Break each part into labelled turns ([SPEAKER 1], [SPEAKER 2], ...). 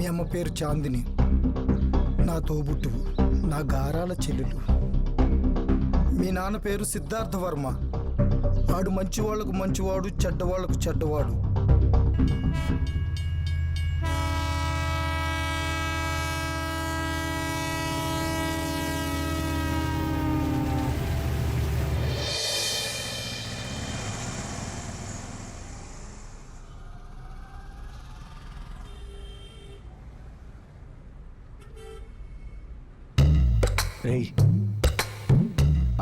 [SPEAKER 1] మీ అమ్మ పేరు చాందిని, నా తోబుట్టువు, నా గారాల చెల్లెలు. మీ నాన్న పేరు సిద్ధార్థ వర్మ, వాడు మంచివాళ్లకు మంచివాడు, చెడ్డవాళ్లకు చెడ్డవాడు.
[SPEAKER 2] రేయ్,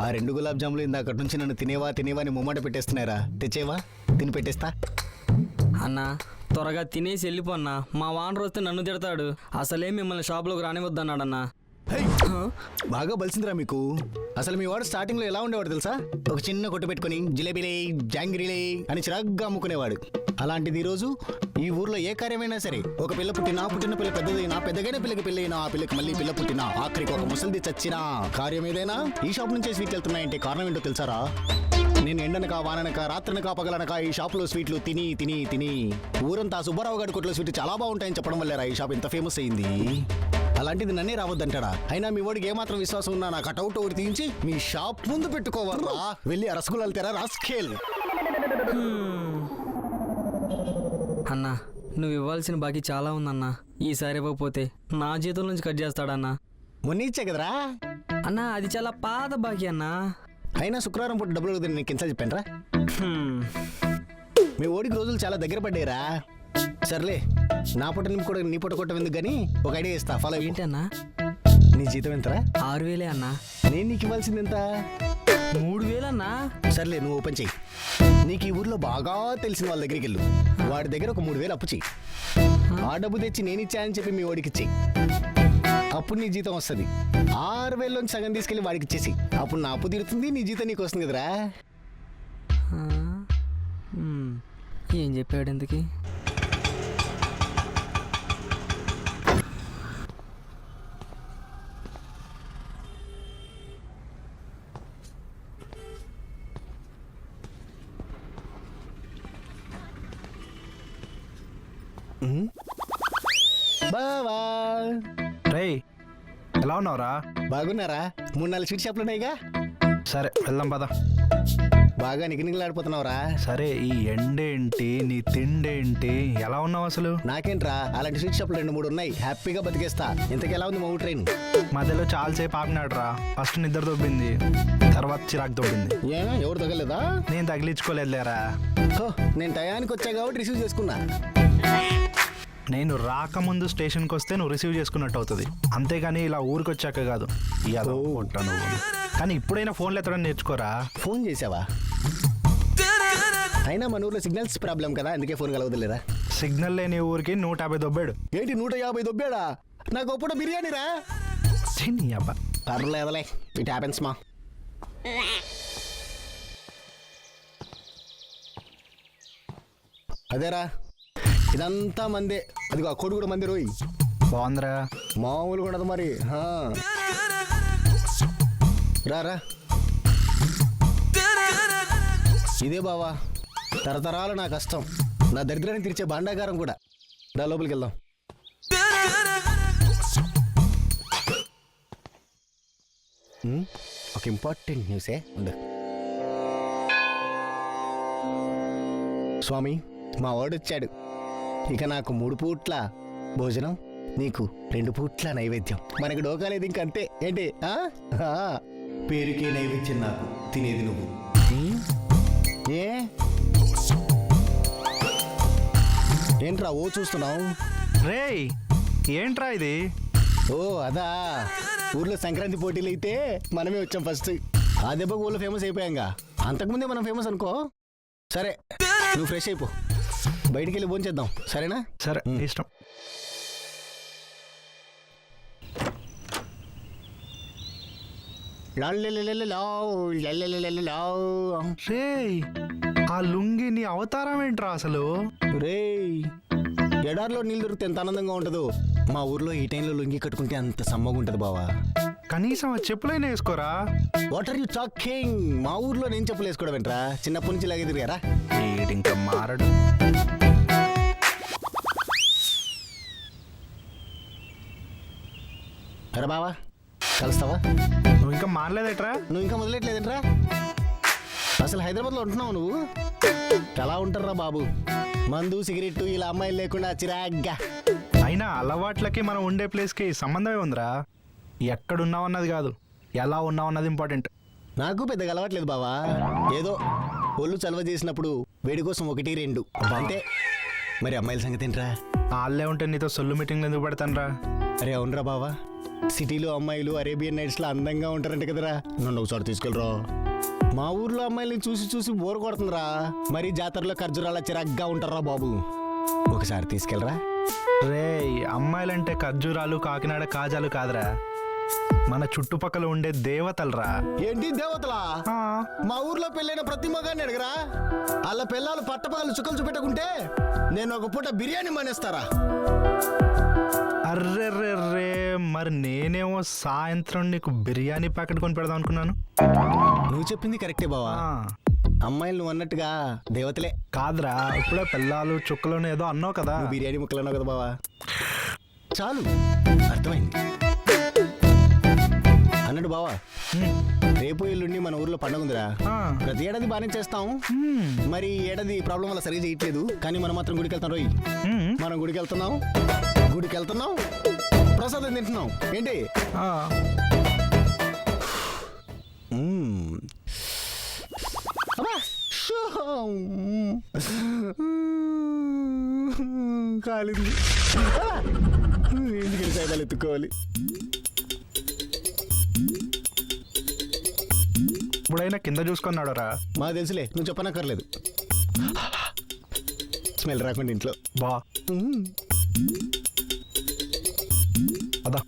[SPEAKER 2] ఆ 2 గులాబ్ జాములు ఇందాకటి నుంచి నన్ను తినేవా అని ముమ్మట పెట్టేస్తున్నారా? తెచ్చేవా, తిని పెట్టేస్తా.
[SPEAKER 3] అన్నా త్వరగా తినేసి వెళ్ళిపోన్నా, మా వానర్ వస్తే నన్ను తిడతాడు. అసలే మిమ్మల్ని షాప్లోకి రానివద్దన్నాడన్నా.
[SPEAKER 2] బాగా బలిసిందిరా మీకు. అసలు మీ వాడు స్టార్టింగ్ లో ఎలా ఉండేవాడు తెలుసా? ఒక చిన్న కొట్టు పెట్టుకుని జిలేబీలే జాంగిరీలే అని చిరాగ్గా అమ్ముకునేవాడు. అలాంటిది ఈ రోజు ఈ ఊర్లో ఏ కార్యమైనా సరే, ఒక పిల్ల పుట్టినా, పుట్టిన పిల్ల పెద్దదైనా, పెద్దగైన పిల్లకి పెళ్ళైనా, ఆ పిల్లకి మళ్ళీ పిల్ల పుట్టినా, ఆఖరికి ఒక ముసలిది చచ్చినా, కార్యం ఏదైనా ఈ షాప్ నుంచే స్వీట్లు వెళ్తున్నాయంటే కారణం ఏంటో తెలుసారా? నేను ఎండనక వాననక రాత్రనక పగలనక ఈ షాపులో స్వీట్లు తిని తిని తిని ఊరంతా సుబ్బారావు గారి కొట్లో స్వీట్లు చాలా బాగుంటాయని చెప్పడం వల్లేరా ఈ షాప్ ఇంత ఫేమస్ అయింది. అలాంటిది నన్నే రావద్దంటాడా? అయినా మీ వాడికి ఏమాత్రం విశ్వాసం ఉన్నా నా కటౌట్ ఒకటి తీయించి మీ షాప్ ముందు పెట్టుకోవాలా? వెళ్ళి ఆ రసగుల్లాలు తెరా రాస్కేల్.
[SPEAKER 3] అన్నా నువ్వు ఇవ్వాల్సిన బాకీ చాలా ఉందన్నా. ఈసారి ఇవ్వకపోతే నా జీతం నుంచి కట్ చేస్తాడన్నా.
[SPEAKER 2] మొన్న ఇచ్చే కదరా
[SPEAKER 3] అన్నా, అది చాలా పాత బాకీ అన్నా. అయినా
[SPEAKER 2] శుక్రవారం పూట డబ్బులు వద్దని నీకు ఎంత చెప్పాను రా? మీ ఓడికి రోజులు చాలా దగ్గర పడ్డాయిరా. సర్లే, నా పొట్ట నింపుకోవడం నీ పొట్ట కొట్టం ఎందుకు కానీ ఒక ఐడియా ఇస్తా, ఫాలో.
[SPEAKER 3] ఏంటన్నా?
[SPEAKER 2] నీ జీతం ఎంతరా?
[SPEAKER 3] 6,000 అన్నా.
[SPEAKER 2] నేను నీకు ఇవ్వాల్సింది ఎంత?
[SPEAKER 3] 3,000 అన్నా.
[SPEAKER 2] సర్లే, నువ్వు ఓపెన్ చెయ్యి. నీకు ఈ ఊర్లో బాగా తెలిసిన వాళ్ళ దగ్గరికి వెళ్ళు, వాడి దగ్గర ఒక 3,000 అప్పు చెయ్యి. ఆ డబ్బు తెచ్చి నేను ఇచ్చా అని చెప్పి మీ వాడికి ఇచ్చేయి. అప్పుడు నీ జీతం వస్తుంది. 6,000లోంచి సగం తీసుకెళ్ళి వాడికి ఇచ్చేసి, అప్పుడు నా అప్పు తీరుతుంది, నీ జీతం నీకు వస్తుంది కదరా.
[SPEAKER 3] ఏం చెప్పాడు ఎందుకు?
[SPEAKER 2] బావా,
[SPEAKER 4] రేయ్ ఎలా ఉన్నావురా?
[SPEAKER 2] బాగున్నారా? 3-4 స్వీట్ షాప్లు ఉన్నాయిగా.
[SPEAKER 4] సరే వెళ్దాం పద.
[SPEAKER 2] బాగా నిగనిగలాడిపోతున్నావురా.
[SPEAKER 4] సరే, ఈ ఎండేంటి, నీ తిండేంటి, ఎలా ఉన్నావు అసలు?
[SPEAKER 2] నాకేంట్రా, అలాంటి స్వీట్ షాప్లు 2-3 ఉన్నాయి, హ్యాపీగా బతికేస్తా. ఇంతకు ఎలా ఉంది మా ఊరు ట్రైన్?
[SPEAKER 4] మధ్యలో చాలాసేపు ఆపినాడు రా. ఫస్ట్ నిద్ర దొబ్బింది, తర్వాత చిరాకు దొబ్బింది.
[SPEAKER 2] ఎవరు తగలేదా?
[SPEAKER 4] నేను తగిలించుకోలేదులేరా.
[SPEAKER 2] నేను టయానికి వచ్చా కాబట్టి రిసీవ్ చేసుకున్నా.
[SPEAKER 4] నేను రాకముందు స్టేషన్కి వస్తే నువ్వు రిసీవ్ చేసుకున్నట్టు అవుతుంది, అంతేగాని ఇలా ఊరికి వచ్చాక కాదు. నువ్వు కానీ ఇప్పుడైనా ఫోన్లు ఎత్తడం నేర్చుకోరా.
[SPEAKER 2] ఫోన్ చేసావా? అయినా మన ఊర్లో సిగ్నల్స్ ప్రాబ్లం కదా, అందుకే ఫోన్ కలవదులేరా.
[SPEAKER 4] సిగ్నల్ లేని ఊరికి 150 దొబ్బాడు.
[SPEAKER 2] ఏంటి 150 దొబ్బాడా? నాకు ఒప్పుడు బిర్యానీ రా.
[SPEAKER 4] అబ్బా
[SPEAKER 2] పర్లేదలే, ఇట్ హ్యాపెన్స్ మా. అదేరా, ఇదంతా మందే. అదిగో ఆ కోడి కూడా మంది రోయ్.
[SPEAKER 4] బాగుందిరా.
[SPEAKER 2] మామూలుగా ఉండదు మరి. రారా, ఇదే బావా తరతరాలు నా కష్టం, నా దరిద్రాన్ని తీర్చే భాండాగారం కూడా. రా లోపలికి వెళ్దాం. ఒక ఇంపార్టెంట్ న్యూసే ఉంది. స్వామి, మా వాడు వచ్చాడు. ఇక నాకు 3 పూట్ల భోజనం, నీకు 2 పూట్ల నైవేద్యం. మనకి డోకాలేదు ఇంకంతే. ఏంటి? పేరుకే నైవేద్యం నాకు, తినేది నువ్వు. ఏ ఏంట్రా ఓ చూస్తున్నావు?
[SPEAKER 4] రేయ్ ఏంట్రా ఇది?
[SPEAKER 2] ఓ అదా, ఊర్లో సంక్రాంతి పోటీలు అయితే మనమే వచ్చాం ఫస్ట్. ఆ దెబ్బకు ఊళ్ళో ఫేమస్ అయిపోయాంగా. అంతకుముందే మనం ఫేమస్ అనుకో. సరే, నువ్వు ఫ్రెష్ అయిపో, బయటికి వెళ్ళి భోంచేద్దాం, సరేనా?
[SPEAKER 4] సరే, ఇష్టం. రేయ్, ఆ లుంగి నీ అవతారం ఏంట్రా అసలు?
[SPEAKER 2] రేయ్, ఎడారిలో నీళ్ళు దొరికితే ఎంత ఆనందంగా ఉంటుందో, మా ఊర్లో ఈ టైంలో లుంగి కట్టుకుంటే అంత సమ్మగా ఉంటుంది బావా.
[SPEAKER 4] కనీసం ఆ చెప్పులైనా వేసుకోరా.
[SPEAKER 2] What are you talking? మా ఊర్లో నేను చెప్పులు వేసుకోవడం ఏంట్రా? చిన్నప్పటి నుంచి ఇలాగే తిరిగారా?
[SPEAKER 4] ఇంకా మారడు.
[SPEAKER 2] అరే బావా కలుస్తావా?
[SPEAKER 4] నువ్వు ఇంకా మానలేదేట్రా?
[SPEAKER 2] నువ్వు ఇంకా మొదలెట్లేదంట్రా? అసలు హైదరాబాద్లో ఉంటున్నావు నువ్వు? ఎలా ఉంటారా బాబు, మందు సిగరెట్టు ఇలా అమ్మాయిలు లేకుండా చిరాగ్గా.
[SPEAKER 4] అయినా అలవాట్లకి మనం ఉండే ప్లేస్కి సంబంధమే ఉందిరా. ఎక్కడున్నావు అన్నది కాదు, ఎలా ఉన్నావు అన్నది ఇంపార్టెంట్.
[SPEAKER 2] నాకు పెద్దగా అలవాట్లేదు బావా, ఏదో ఒళ్ళు చలవ చేసినప్పుడు వేడి కోసం 1-2 అంటే. మరి అమ్మాయిల సంగతి ఏంట్రా?
[SPEAKER 4] వాళ్ళే ఉంటే నీతో సొల్లు మీటింగ్లు ఎందుకు పెడతానరా?
[SPEAKER 2] అరే అవునరా బావా, సిటీలో అమ్మాయిలు అరేబియన్ నైట్స్లో అందంగా ఉంటారంట కదరా. నన్ను ఒకసారి తీసుకెళ్ళరా. మా ఊర్లో అమ్మాయిల్ని చూసి చూసి బోర్ కొడుతుందిరా. మరి జాతరలో ఖర్జూరాల చిరాగ్గా ఉంటారా బాబు, ఒకసారి తీసుకెళ్ళరా.
[SPEAKER 4] రే, అమ్మాయిలంటే ఖర్జూరాలు కాకినాడ కాజాలు కాదురా, మన చుట్టుపక్కల ఉండే దేవతలరా.
[SPEAKER 2] ఏంటి దేవతలా?
[SPEAKER 4] ఆ,
[SPEAKER 2] మా ఊర్లో పెళ్ళైన ప్రతి మగాన్ని అడగరా. వాళ్ళ పిల్లలు పట్టపగలు చుక్కలు చూపెట్టుకుంటే నేను ఒక పూట బిర్యానీ మానేస్తారా.
[SPEAKER 4] అర్రెర్రెర్రే, మరి నేనేమో సాయంత్రం నీకు బిర్యానీ ప్యాకెట్ కొని పెడదాం అనుకున్నాను.
[SPEAKER 2] నువ్వు చెప్పింది కరెక్టే బావా,
[SPEAKER 4] ఆ,
[SPEAKER 2] అమ్మాయిలు నువ్వు అన్నట్టుగా దేవతలే.
[SPEAKER 4] కాదురా, ఇప్పుడే పిల్లలు చుక్కలోనే ఏదో అన్నావు కదా.
[SPEAKER 2] నువ్వు బిర్యానీ ముక్కలు అన్నావు కదా బావా, చాలు అర్థమైంది. అన్నట్టు బావా, రేపు ఎల్లుండి మన ఊర్లో పండుగ ఉందిరా.
[SPEAKER 4] ఆ,
[SPEAKER 2] ప్రతి ఏడాది బాగానే చేస్తాం. మరి ఈ ఏడాది ప్రాబ్లం వల్ల సరిగ్గా చేయట్లేదు, కానీ మనం మాత్రం గుడికి వెళ్తాం. రోయ్, మనం గుడికి వెళ్తున్నాం, ప్రసాదం తింటున్నాం. ఏంటి?
[SPEAKER 4] ఆ.
[SPEAKER 2] అబ్బా, షూ. కాలింది. ఇంటికి సైదాలు ఎత్తుకోవాలి.
[SPEAKER 4] ఇప్పుడైనా కింద చూసుకున్నాడు రా.
[SPEAKER 2] మాకు తెలుసులే, నువ్వు చెప్పనక్కర్లేదు. స్మెల్ రాకుండా ఇంట్లో.
[SPEAKER 4] బా అదా.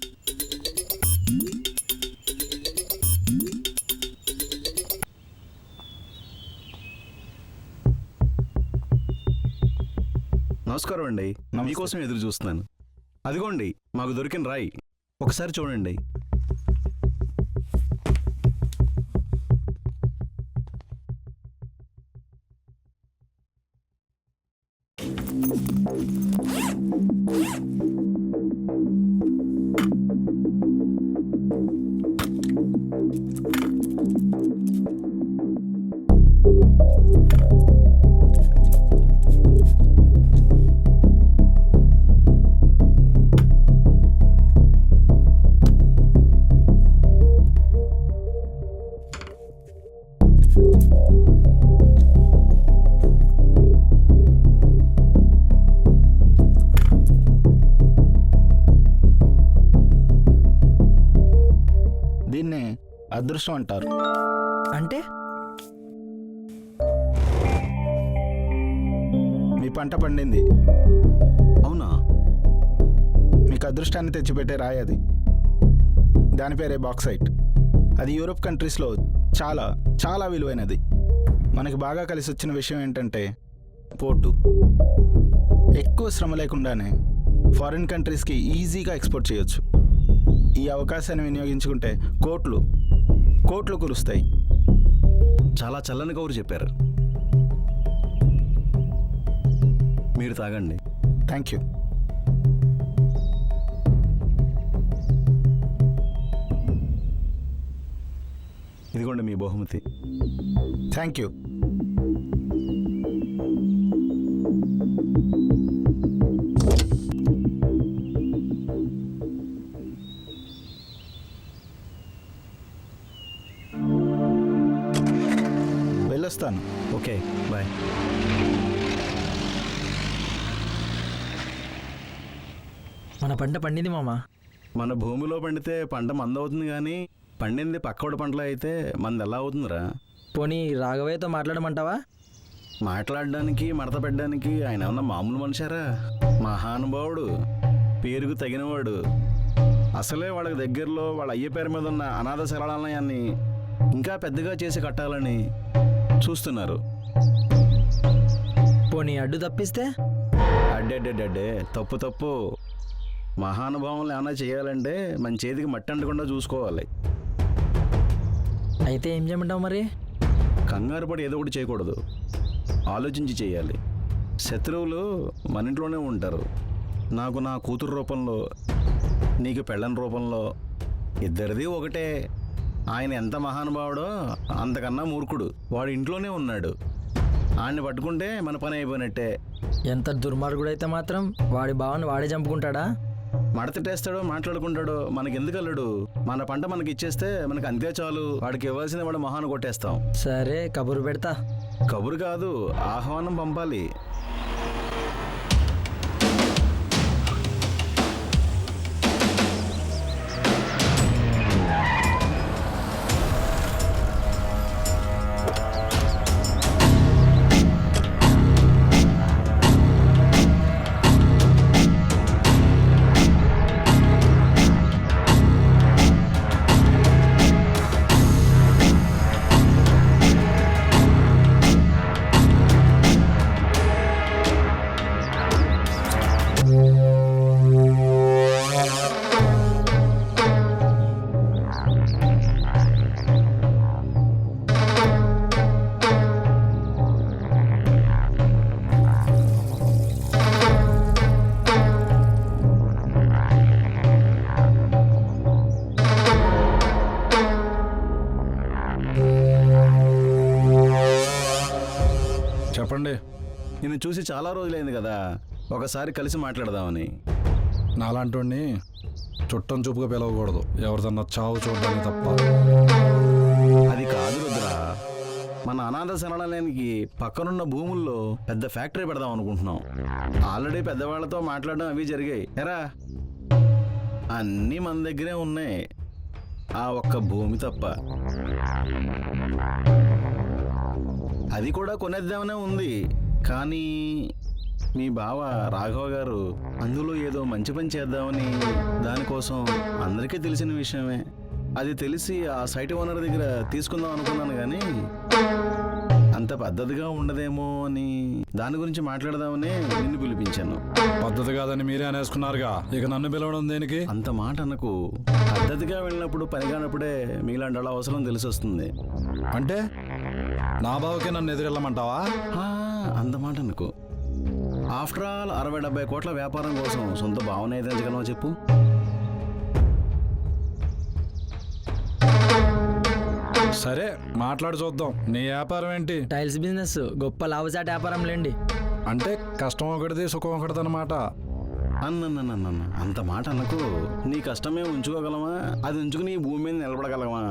[SPEAKER 5] నమస్కారం అండి, మీకోసం ఎదురు చూస్తున్నాను. అదిగోండి మాకు దొరికిన రాయి, ఒకసారి చూడండి.
[SPEAKER 1] దీన్నే అదృష్టం అంటారు.
[SPEAKER 3] అంటే
[SPEAKER 1] మీ పంట పండింది,
[SPEAKER 5] అవునా?
[SPEAKER 1] మీకు అదృష్టాన్ని తెచ్చిపెట్టే రాయి అది. దాని పేరే బాక్సైట్. అది యూరోప్ కంట్రీస్లో చాలా చాలా విలువైనది. మనకి బాగా కలిసి వచ్చిన విషయం ఏంటంటే పోర్టు. ఎక్కువ శ్రమ లేకుండానే ఫారిన్ కంట్రీస్కి ఈజీగా ఎక్స్పోర్ట్ చేయొచ్చు. ఈ అవకాశాన్ని వినియోగించుకుంటే కోట్లు కోట్లు కురుస్తాయి.
[SPEAKER 5] చాలా చల్లని కౌరు చెప్పారు. మీరు తాగండి.
[SPEAKER 1] Thank you.
[SPEAKER 5] ఇదిగోండి మీ బహుమతి.
[SPEAKER 1] Thank you. వెళ్ళొస్తాను.
[SPEAKER 5] Okay, bye.
[SPEAKER 3] మన పంట పండింది మామ.
[SPEAKER 5] మన భూమిలో పండితే పంట మందవుతుంది, కానీ పండింది పక్కోడి పంటలో అయితే మంది ఎలా అవుతుందిరా?
[SPEAKER 3] పోనీ రాఘవయ్యతో మాట్లాడమంటావా?
[SPEAKER 5] మాట్లాడడానికి మడత పెట్టడానికి ఆయన ఏమన్నా మామూలు మనిషారా? మహానుభావుడు, పేరుకు తగినవాడు. అసలే వాళ్ళకి దగ్గరలో వాళ్ళ అయ్య పేరు మీద ఉన్న అనాథ శరణాలయాన్ని ఇంకా పెద్దగా చేసి కట్టాలని చూస్తున్నారు.
[SPEAKER 3] పోనీ అడ్డు తప్పిస్తే?
[SPEAKER 5] అడ్డే తప్పు తప్పు. మహానుభావులు ఏమైనా చేయాలంటే మన చేతికి మట్టి అంటకుండా చూసుకోవాలి.
[SPEAKER 3] అయితే ఏం చేయమంటావు మరి?
[SPEAKER 5] కంగారు పడి ఏదో ఒకటి చేయకూడదు, ఆలోచించి చేయాలి. శత్రువులు మన ఇంట్లోనే ఉంటారు. నాకు నా కూతురు రూపంలో, నీకు పెళ్ళని రూపంలో ఇద్దరిది ఒకటే. ఆయన ఎంత మహానుభావుడో అంతకన్నా మూర్ఖుడు. వాడు ఇంట్లోనే ఉన్నాడు. ఆయన్ని పట్టుకుంటే మన పని అయిపోయినట్టే.
[SPEAKER 3] ఎంత దుర్మార్గుడైతే మాత్రం వాడి బావని వాడే చంపుకుంటాడా?
[SPEAKER 5] మడతటేస్తాడో మాట్లాడుకుంటాడో మనకెందుకు అల్లుడు? మన పంట మనకి ఇచ్చేస్తే మనకు అంతే చాలు. వాడికి ఇవ్వాల్సిన వాడు మహాను కొట్టేస్తాం.
[SPEAKER 3] సరే కబురు పెడతా.
[SPEAKER 5] కబురు కాదు, ఆహ్వానం పంపాలి.
[SPEAKER 6] చెప్పండి.
[SPEAKER 5] నిన్ను చూసి చాలా రోజులైంది కదా, ఒకసారి కలిసి మాట్లాడదామని.
[SPEAKER 6] నాలాంటి చుట్టం చూపుగా పిలవకూడదు, ఎవరిదన్నా చావు చూడడానికి తప్ప.
[SPEAKER 5] అది కాదు రుద్ర, మన అనాథ శరణాలయానికి పక్కనున్న భూముల్లో పెద్ద ఫ్యాక్టరీ పెడదాం అనుకుంటున్నాం. ఆల్రెడీ పెద్దవాళ్లతో మాట్లాడడం అవి జరిగాయి. ఎరా, అన్నీ మన దగ్గరే ఉన్నాయి, ఆ ఒక్క భూమి తప్ప. అది కూడా కొనేద్దామనే ఉంది. కానీ మీ బావ రాఘవ గారు అందులో ఏదో మంచి పని చేద్దామని, దానికోసం అందరికీ తెలిసిన విషయమే. అది తెలిసి ఆ సైట్ ఓనర్ దగ్గర తీసుకుందాం అనుకున్నాను, కానీ అంత పద్ధతిగా ఉండదేమో అని దాని గురించి మాట్లాడదామని నిన్ను పిలిపించాను.
[SPEAKER 6] పద్ధతి కాదని మీరే అనేసుకున్నారుగా, ఇక నన్ను పిలవడం దేనికి?
[SPEAKER 5] అంత మాట అనకు. పద్ధతిగా వెళ్ళినప్పుడు పని కానప్పుడే మీలాంటి అలా అవసరం తెలిసి వస్తుంది.
[SPEAKER 6] అంటే నా బావకే నన్ను ఎదురెళ్ళమంటావా?
[SPEAKER 5] అంత మాట అనుకో. ఆఫ్టర్ ఆల్ 60-70 కోట్ల వ్యాపారం కోసం సొంత భావన ఎదిరించగలమా చెప్పు?
[SPEAKER 6] సరే మాట్లాడి చూద్దాం. నీ వ్యాపారం ఏంటి?
[SPEAKER 3] Tiles business. గొప్ప లాభసాటి వ్యాపారం లేండి.
[SPEAKER 6] అంటే కష్టం ఒకటిది సుఖం ఒకటిది అన్నమాట.
[SPEAKER 5] అన్న అంత మాట అనకు. నీ కష్టమే ఉంచుకోగలమా? అది ఉంచుకుని ఈ భూమి మీద నిలబడగలమా?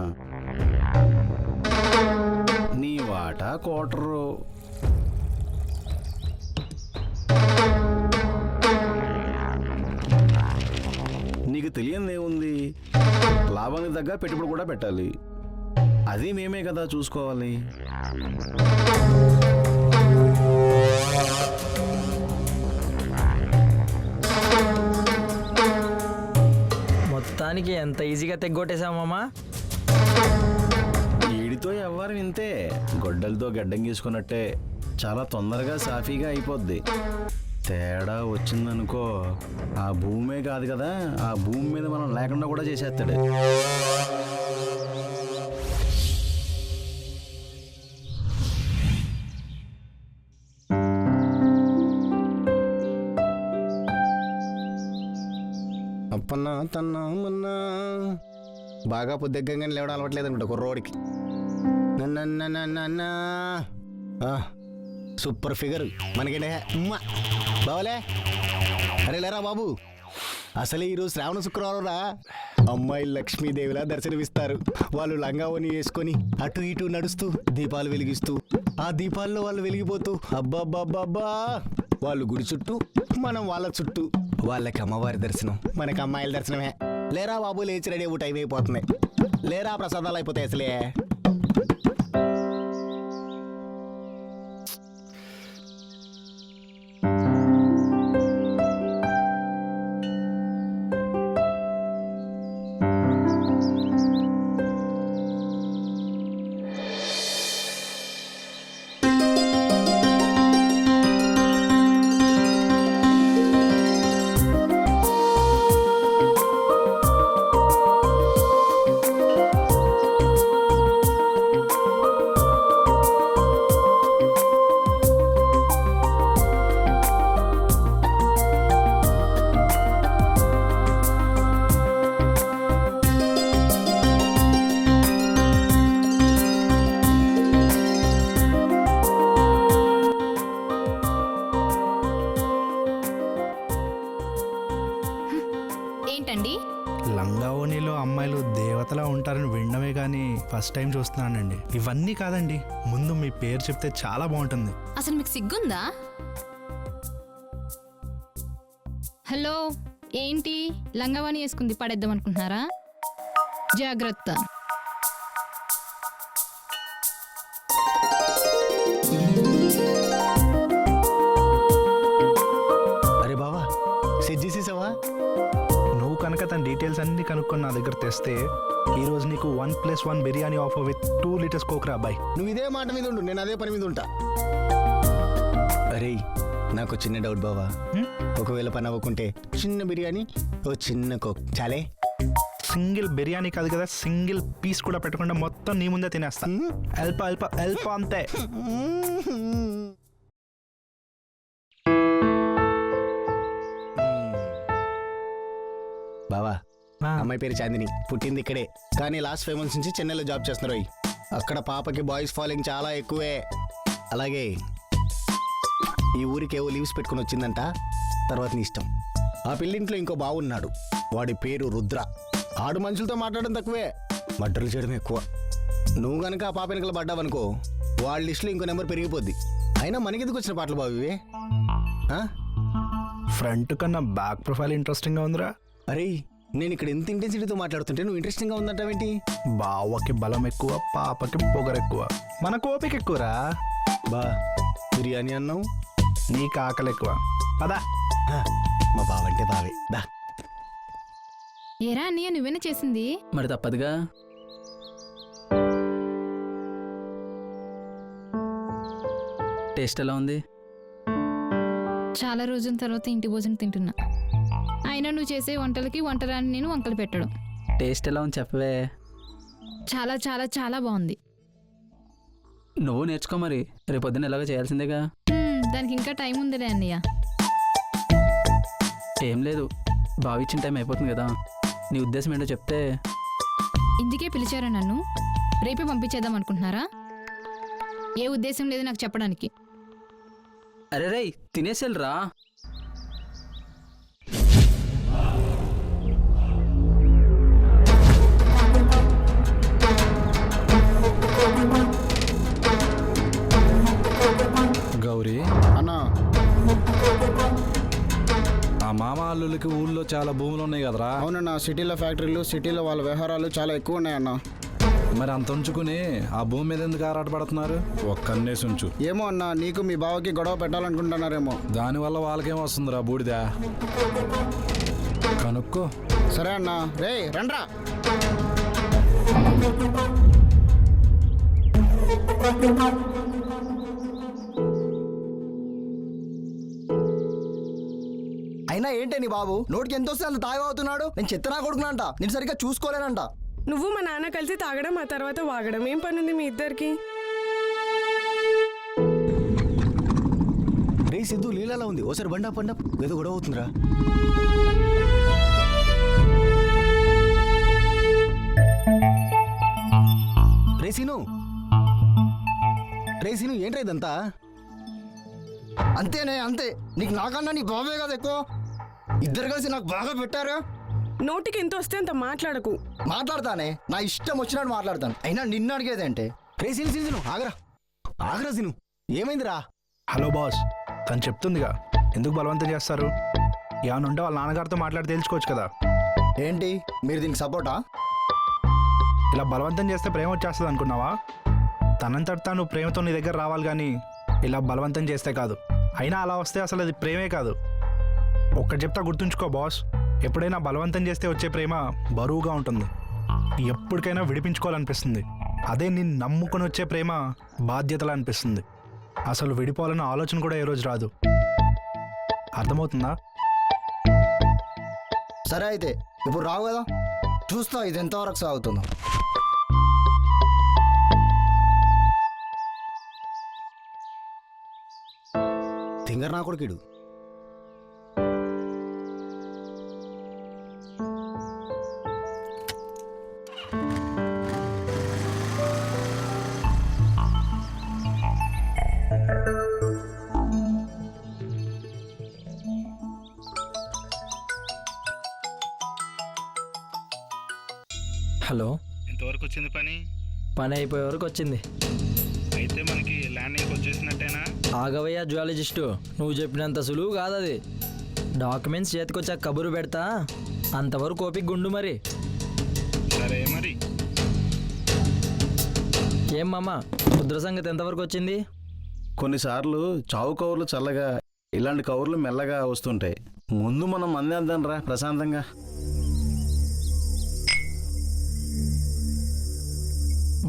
[SPEAKER 5] నీ వాటా కోటరు. నీకు తెలియనిదేముంది? లాభానికి తగ్గ పెట్టుబడి కూడా పెట్టాలి. అది మేమే కదా చూసుకోవాలి.
[SPEAKER 3] మొత్తానికి ఎంత ఈజీగా తెగ్గొట్టేశామమ్మా.
[SPEAKER 5] ఈడితో ఎవ్వరు ఇంతే, గొడ్డలతో గడ్డం గీసుకున్నట్టే. చాలా తొందరగా సాఫీగా అయిపోద్ది. తేడా వచ్చిందనుకో, ఆ భూమే కాదు కదా, ఆ భూమి మీద మనం లేకుండా కూడా చేసేస్తాడు.
[SPEAKER 2] అప్పన్నా తన్నామన్నా బాగా పొద్దుగ్గానే లేవడం అలవట్లేదు అనుకుంటా కుర్రోడికి. Super figure మనకేంటే బావలే. అరే లేరా బాబు, అసలే ఈరోజు శ్రావణ శుక్రవారం రా. అమ్మాయి లక్ష్మీదేవిలా దర్శనమిస్తారు. వాళ్ళు లంగావని వేసుకొని అటు ఇటు నడుస్తూ దీపాలు వెలిగిస్తూ, ఆ దీపాల్లో వాళ్ళు వెలిగిపోతూ, అబ్బాబ్బాబ్బా వాళ్ళు గుడి చుట్టూ, మనం వాళ్ళ చుట్టూ. వాళ్ళకి అమ్మవారి దర్శనం, మనకి అమ్మాయిల దర్శనమే. లేరా బాబు, లేచి రెడీ అవ్వు, టైం అయిపోతున్నాయి. లేరా, ప్రసాదాలు అయిపోతాయి అసలే.
[SPEAKER 7] ఏంటండి?
[SPEAKER 4] లంగావోణిలో అమ్మాయిలు దేవతలా ఉంటారని వినడమే కానీ ఫస్ట్ టైం చూస్తున్నానండి. ఇవన్నీ కాదండి, ముందు మీ పేరు చెప్తే చాలా బాగుంటుంది.
[SPEAKER 7] అసలు మీకు సిగ్గుందా? హలో, ఏంటి లంగావాణి వేసుకుంది పడేద్దాం అనుకుంటున్నారా? జాగ్రత్త.
[SPEAKER 2] అరే బావా, సెట్ చేసేసావా?
[SPEAKER 4] నువ్వు కనుక తన డీటెయిల్స్ అన్ని కనుక్కొని నా దగ్గర తెస్తే ఈ రోజు నీకు 1+1 బిర్యానీ ఆఫర్ విత్ 2 లీటర్స్ కోక్రా బాయ్.
[SPEAKER 2] నువ్వు ఇదే మాట మీద ఉండు, నేను అదే పని మీద ఉంటా. అరే నాకు చిన్న డౌట్ బావా, ఒకవేళ పని అవ్వకుంటే చిన్న బిర్యానీ ఓ చిన్న కోక్ చాలే.
[SPEAKER 4] సింగిల్ బిర్యానీ కాదు కదా, సింగిల్ పీస్ కూడా పెట్టకుండా మొత్తం నీ ముందే తినేస్తా. అల్ప అల్ప అల్ప అంతే.
[SPEAKER 2] బావా, అమ్మాయి పేరు చాందిని, పుట్టింది ఇక్కడే కానీ లాస్ట్ 5 months నుంచి చెన్నైలో జాబ్ చేస్తున్నారు. అక్కడ పాపకి బాయ్స్ ఫాలోయింగ్ చాలా ఎక్కువే. అలాగే ఈ ఊరికి ఏవో లీవ్స్ పెట్టుకుని వచ్చిందంట, తర్వాత నీ ఇష్టం. ఆ పిల్లింట్లో ఇంకో బావున్నాడు, వాడి పేరు రుద్ర. ఆడు మనుషులతో మాట్లాడడం తక్కువే, మర్డర్లు చేయడం ఎక్కువ. నువ్వు గనక ఆ పాప వెనకలు పడ్డావనుకో, వాళ్ళ లిస్టులో ఇంకో నెంబర్ పెరిగిపోద్ది. అయినా మనకెందుకు వచ్చిన పాటలు బాబు ఇవే?
[SPEAKER 4] ఫ్రంట్ కన్నా బ్యాక్ ప్రొఫైల్ ఇంట్రెస్టింగ్ గా ఉందిరా.
[SPEAKER 2] అరే నేను ఇక్కడ ఎంత ఇంటెన్సిటీతో మాట్లాడుతుంటే నువ్వు ఇంట్రెస్టింగ్గా ఉందంటావేంటి?
[SPEAKER 4] బావకి బలం ఎక్కువ, పాపకి పొగరు ఎక్కువ, మనకు ఓపిక ఎక్కువరా.
[SPEAKER 2] బా బిర్యానీ అన్నావు,
[SPEAKER 4] నీకు ఆకలి ఎక్కువ. పదా
[SPEAKER 2] మా బావంటే బావే దా.
[SPEAKER 7] ఏరా అన్నయ్య, నువ్వేనా చేసింది?
[SPEAKER 3] మరి తప్పదుగా. టేస్ట్ ఎలా ఉంది?
[SPEAKER 7] చాలా రోజుల తర్వాత ఇంటి భోజనం తింటున్నా. అయినా నువ్వు చేసే వంటలకి వంటరాని నేను వంకలు పెట్టడం.
[SPEAKER 3] టేస్ట్ ఎలా ఉంది చెప్పవే.
[SPEAKER 7] చాలా చాలా చాలా బాగుంది.
[SPEAKER 3] నువ్వు నేర్చుకో మరి, రేపొద్దున ఎలాగో చేయాల్సిందేగా.
[SPEAKER 7] దానికి ఇంకా టైం ఉందిలే అన్నయ్య.
[SPEAKER 3] ఏం లేదు, బావిచ్చిన టైం అయిపోతుంది కదా. నీ ఉద్దేశం ఏంటో చెప్తే.
[SPEAKER 7] ఇందుకే పిలిచారా నన్ను? రేపే పంపించేద్దాం అనుకుంటున్నారా? ఏ ఉద్దేశం లేదు నాకు చెప్పడానికి.
[SPEAKER 3] అరే రేయ్, తినేసేళ్ళరా.
[SPEAKER 6] గౌరీ
[SPEAKER 2] అన్నా,
[SPEAKER 6] ఆ మామ అల్లులకి ఊళ్ళో చాలా భూములు ఉన్నాయి కదరా.
[SPEAKER 2] అవునన్నా, సిటీలో ఫ్యాక్టరీలు, సిటీలో వాళ్ళ వ్యవహారాలు చాలా ఎక్కువ ఉన్నాయన్నా.
[SPEAKER 6] మరి అంత ఉంచుకుని ఆ భూమి మీద ఎందుకు ఆరాటపడుతున్నారు? ఒక్కన్నేసి ఉంచు.
[SPEAKER 2] ఏమో అన్నా, నీకు మీ బావకి గొడవ పెట్టాలనుకుంటున్నారేమో.
[SPEAKER 6] దానివల్ల వాళ్ళకేం వస్తుందిరా బూడిదా, కనుక్కో.
[SPEAKER 2] సరే అన్నా, రే రండ్రా.
[SPEAKER 1] అయినా ఏంటే నీ బాబు నోటికి ఎంత వస్తే అంత తాగవుతున్నాడు? నేను చెత్తనా కొడుకునంట, నేను సరిగ్గా చూసుకోలేనంట.
[SPEAKER 8] నువ్వు మా నాన్న కలిసి తాగడం, ఆ తర్వాత వాగడం. ఏం పని ఉంది మీ ఇద్దరికి?
[SPEAKER 2] రే సిద్ధు, లీలాలా ఉంది, ఓసారి బండా పండా ఏదో గొడవ అవుతుందిరా. రేసీను ఏంట్రా ఇదంతా?
[SPEAKER 1] అంతేనే అంతే, నీకు నాకన్నా నీ బాబే కదా ఎక్కువ. ఇద్దరు కలిసి నాకు బాగా పెట్టారు.
[SPEAKER 8] నోటికి ఎంత వస్తే అంత మాట్లాడకు.
[SPEAKER 1] మాట్లాడతానే, నా ఇష్టం వచ్చినట్టు మాట్లాడతాను. అయినా నిన్ను అడిగేదేంటే?
[SPEAKER 2] రేసీను ఆగరా ఆగరా సీను, ఏమైందిరా?
[SPEAKER 4] హలో బాస్, తను చెప్తుందిగా, ఎందుకు బలవంతం చేస్తారు? ఏమన్నా ఉంటే వాళ్ళ నాన్నగారితో మాట్లాడి తేల్చుకోవచ్చు కదా.
[SPEAKER 1] ఏంటి మీరు దీనికి సపోర్టా?
[SPEAKER 4] ఇలా బలవంతం చేస్తే ప్రేమ వచ్చేస్తుంది అనుకున్నావా? తనంతట తాను ప్రేమతో నీ దగ్గర రావాలి కానీ ఇలా బలవంతం చేస్తే కాదు. అయినా అలా వస్తే అసలు అది ప్రేమే కాదు. ఒక్కటి చెప్తా గుర్తుంచుకో బాస్, ఎప్పుడైనా బలవంతం చేస్తే వచ్చే ప్రేమ బరువుగా ఉంటుంది, ఎప్పటికైనా విడిపించుకోవాలనిపిస్తుంది. అదే నిన్ను నమ్ముకొని వచ్చే ప్రేమ బాధ్యతలు అనిపిస్తుంది. అసలు విడిపోవాలన్న ఆలోచన కూడా ఏ రోజు రాదు. అర్థమవుతుందా?
[SPEAKER 1] సరే అయితే ఇప్పుడు రావు కదా, చూస్తా ఇది ఎంతవరకు సాగుతుందో.
[SPEAKER 2] తింగర్ నా కొడుకుడు.
[SPEAKER 3] హలో,
[SPEAKER 4] ఎంతవరకు వచ్చింది పని?
[SPEAKER 3] పని అయిపోయే వరకు వచ్చింది.
[SPEAKER 4] అయితే మనకి ల్యాండింగ్ వచ్చేసినట్టేనా?
[SPEAKER 3] ఆగవయ్యా జ్యువాలజిస్టు, నువ్వు చెప్పినంత సులువు కాదు అది. డాక్యుమెంట్స్ చేతికొచ్చా కబురు పెడతా, అంతవరకు ఓపిక గుండు మరి.
[SPEAKER 4] సరే మరి.
[SPEAKER 3] ఏం మామ, ముద్ర సంగతి ఎంతవరకు వచ్చింది?
[SPEAKER 5] కొన్నిసార్లు చావు కవర్లు చల్లగా, ఇలాంటి కవర్లు మెల్లగా వస్తుంటాయి. ముందు మనం అందేద్దాం రా ప్రశాంతంగా.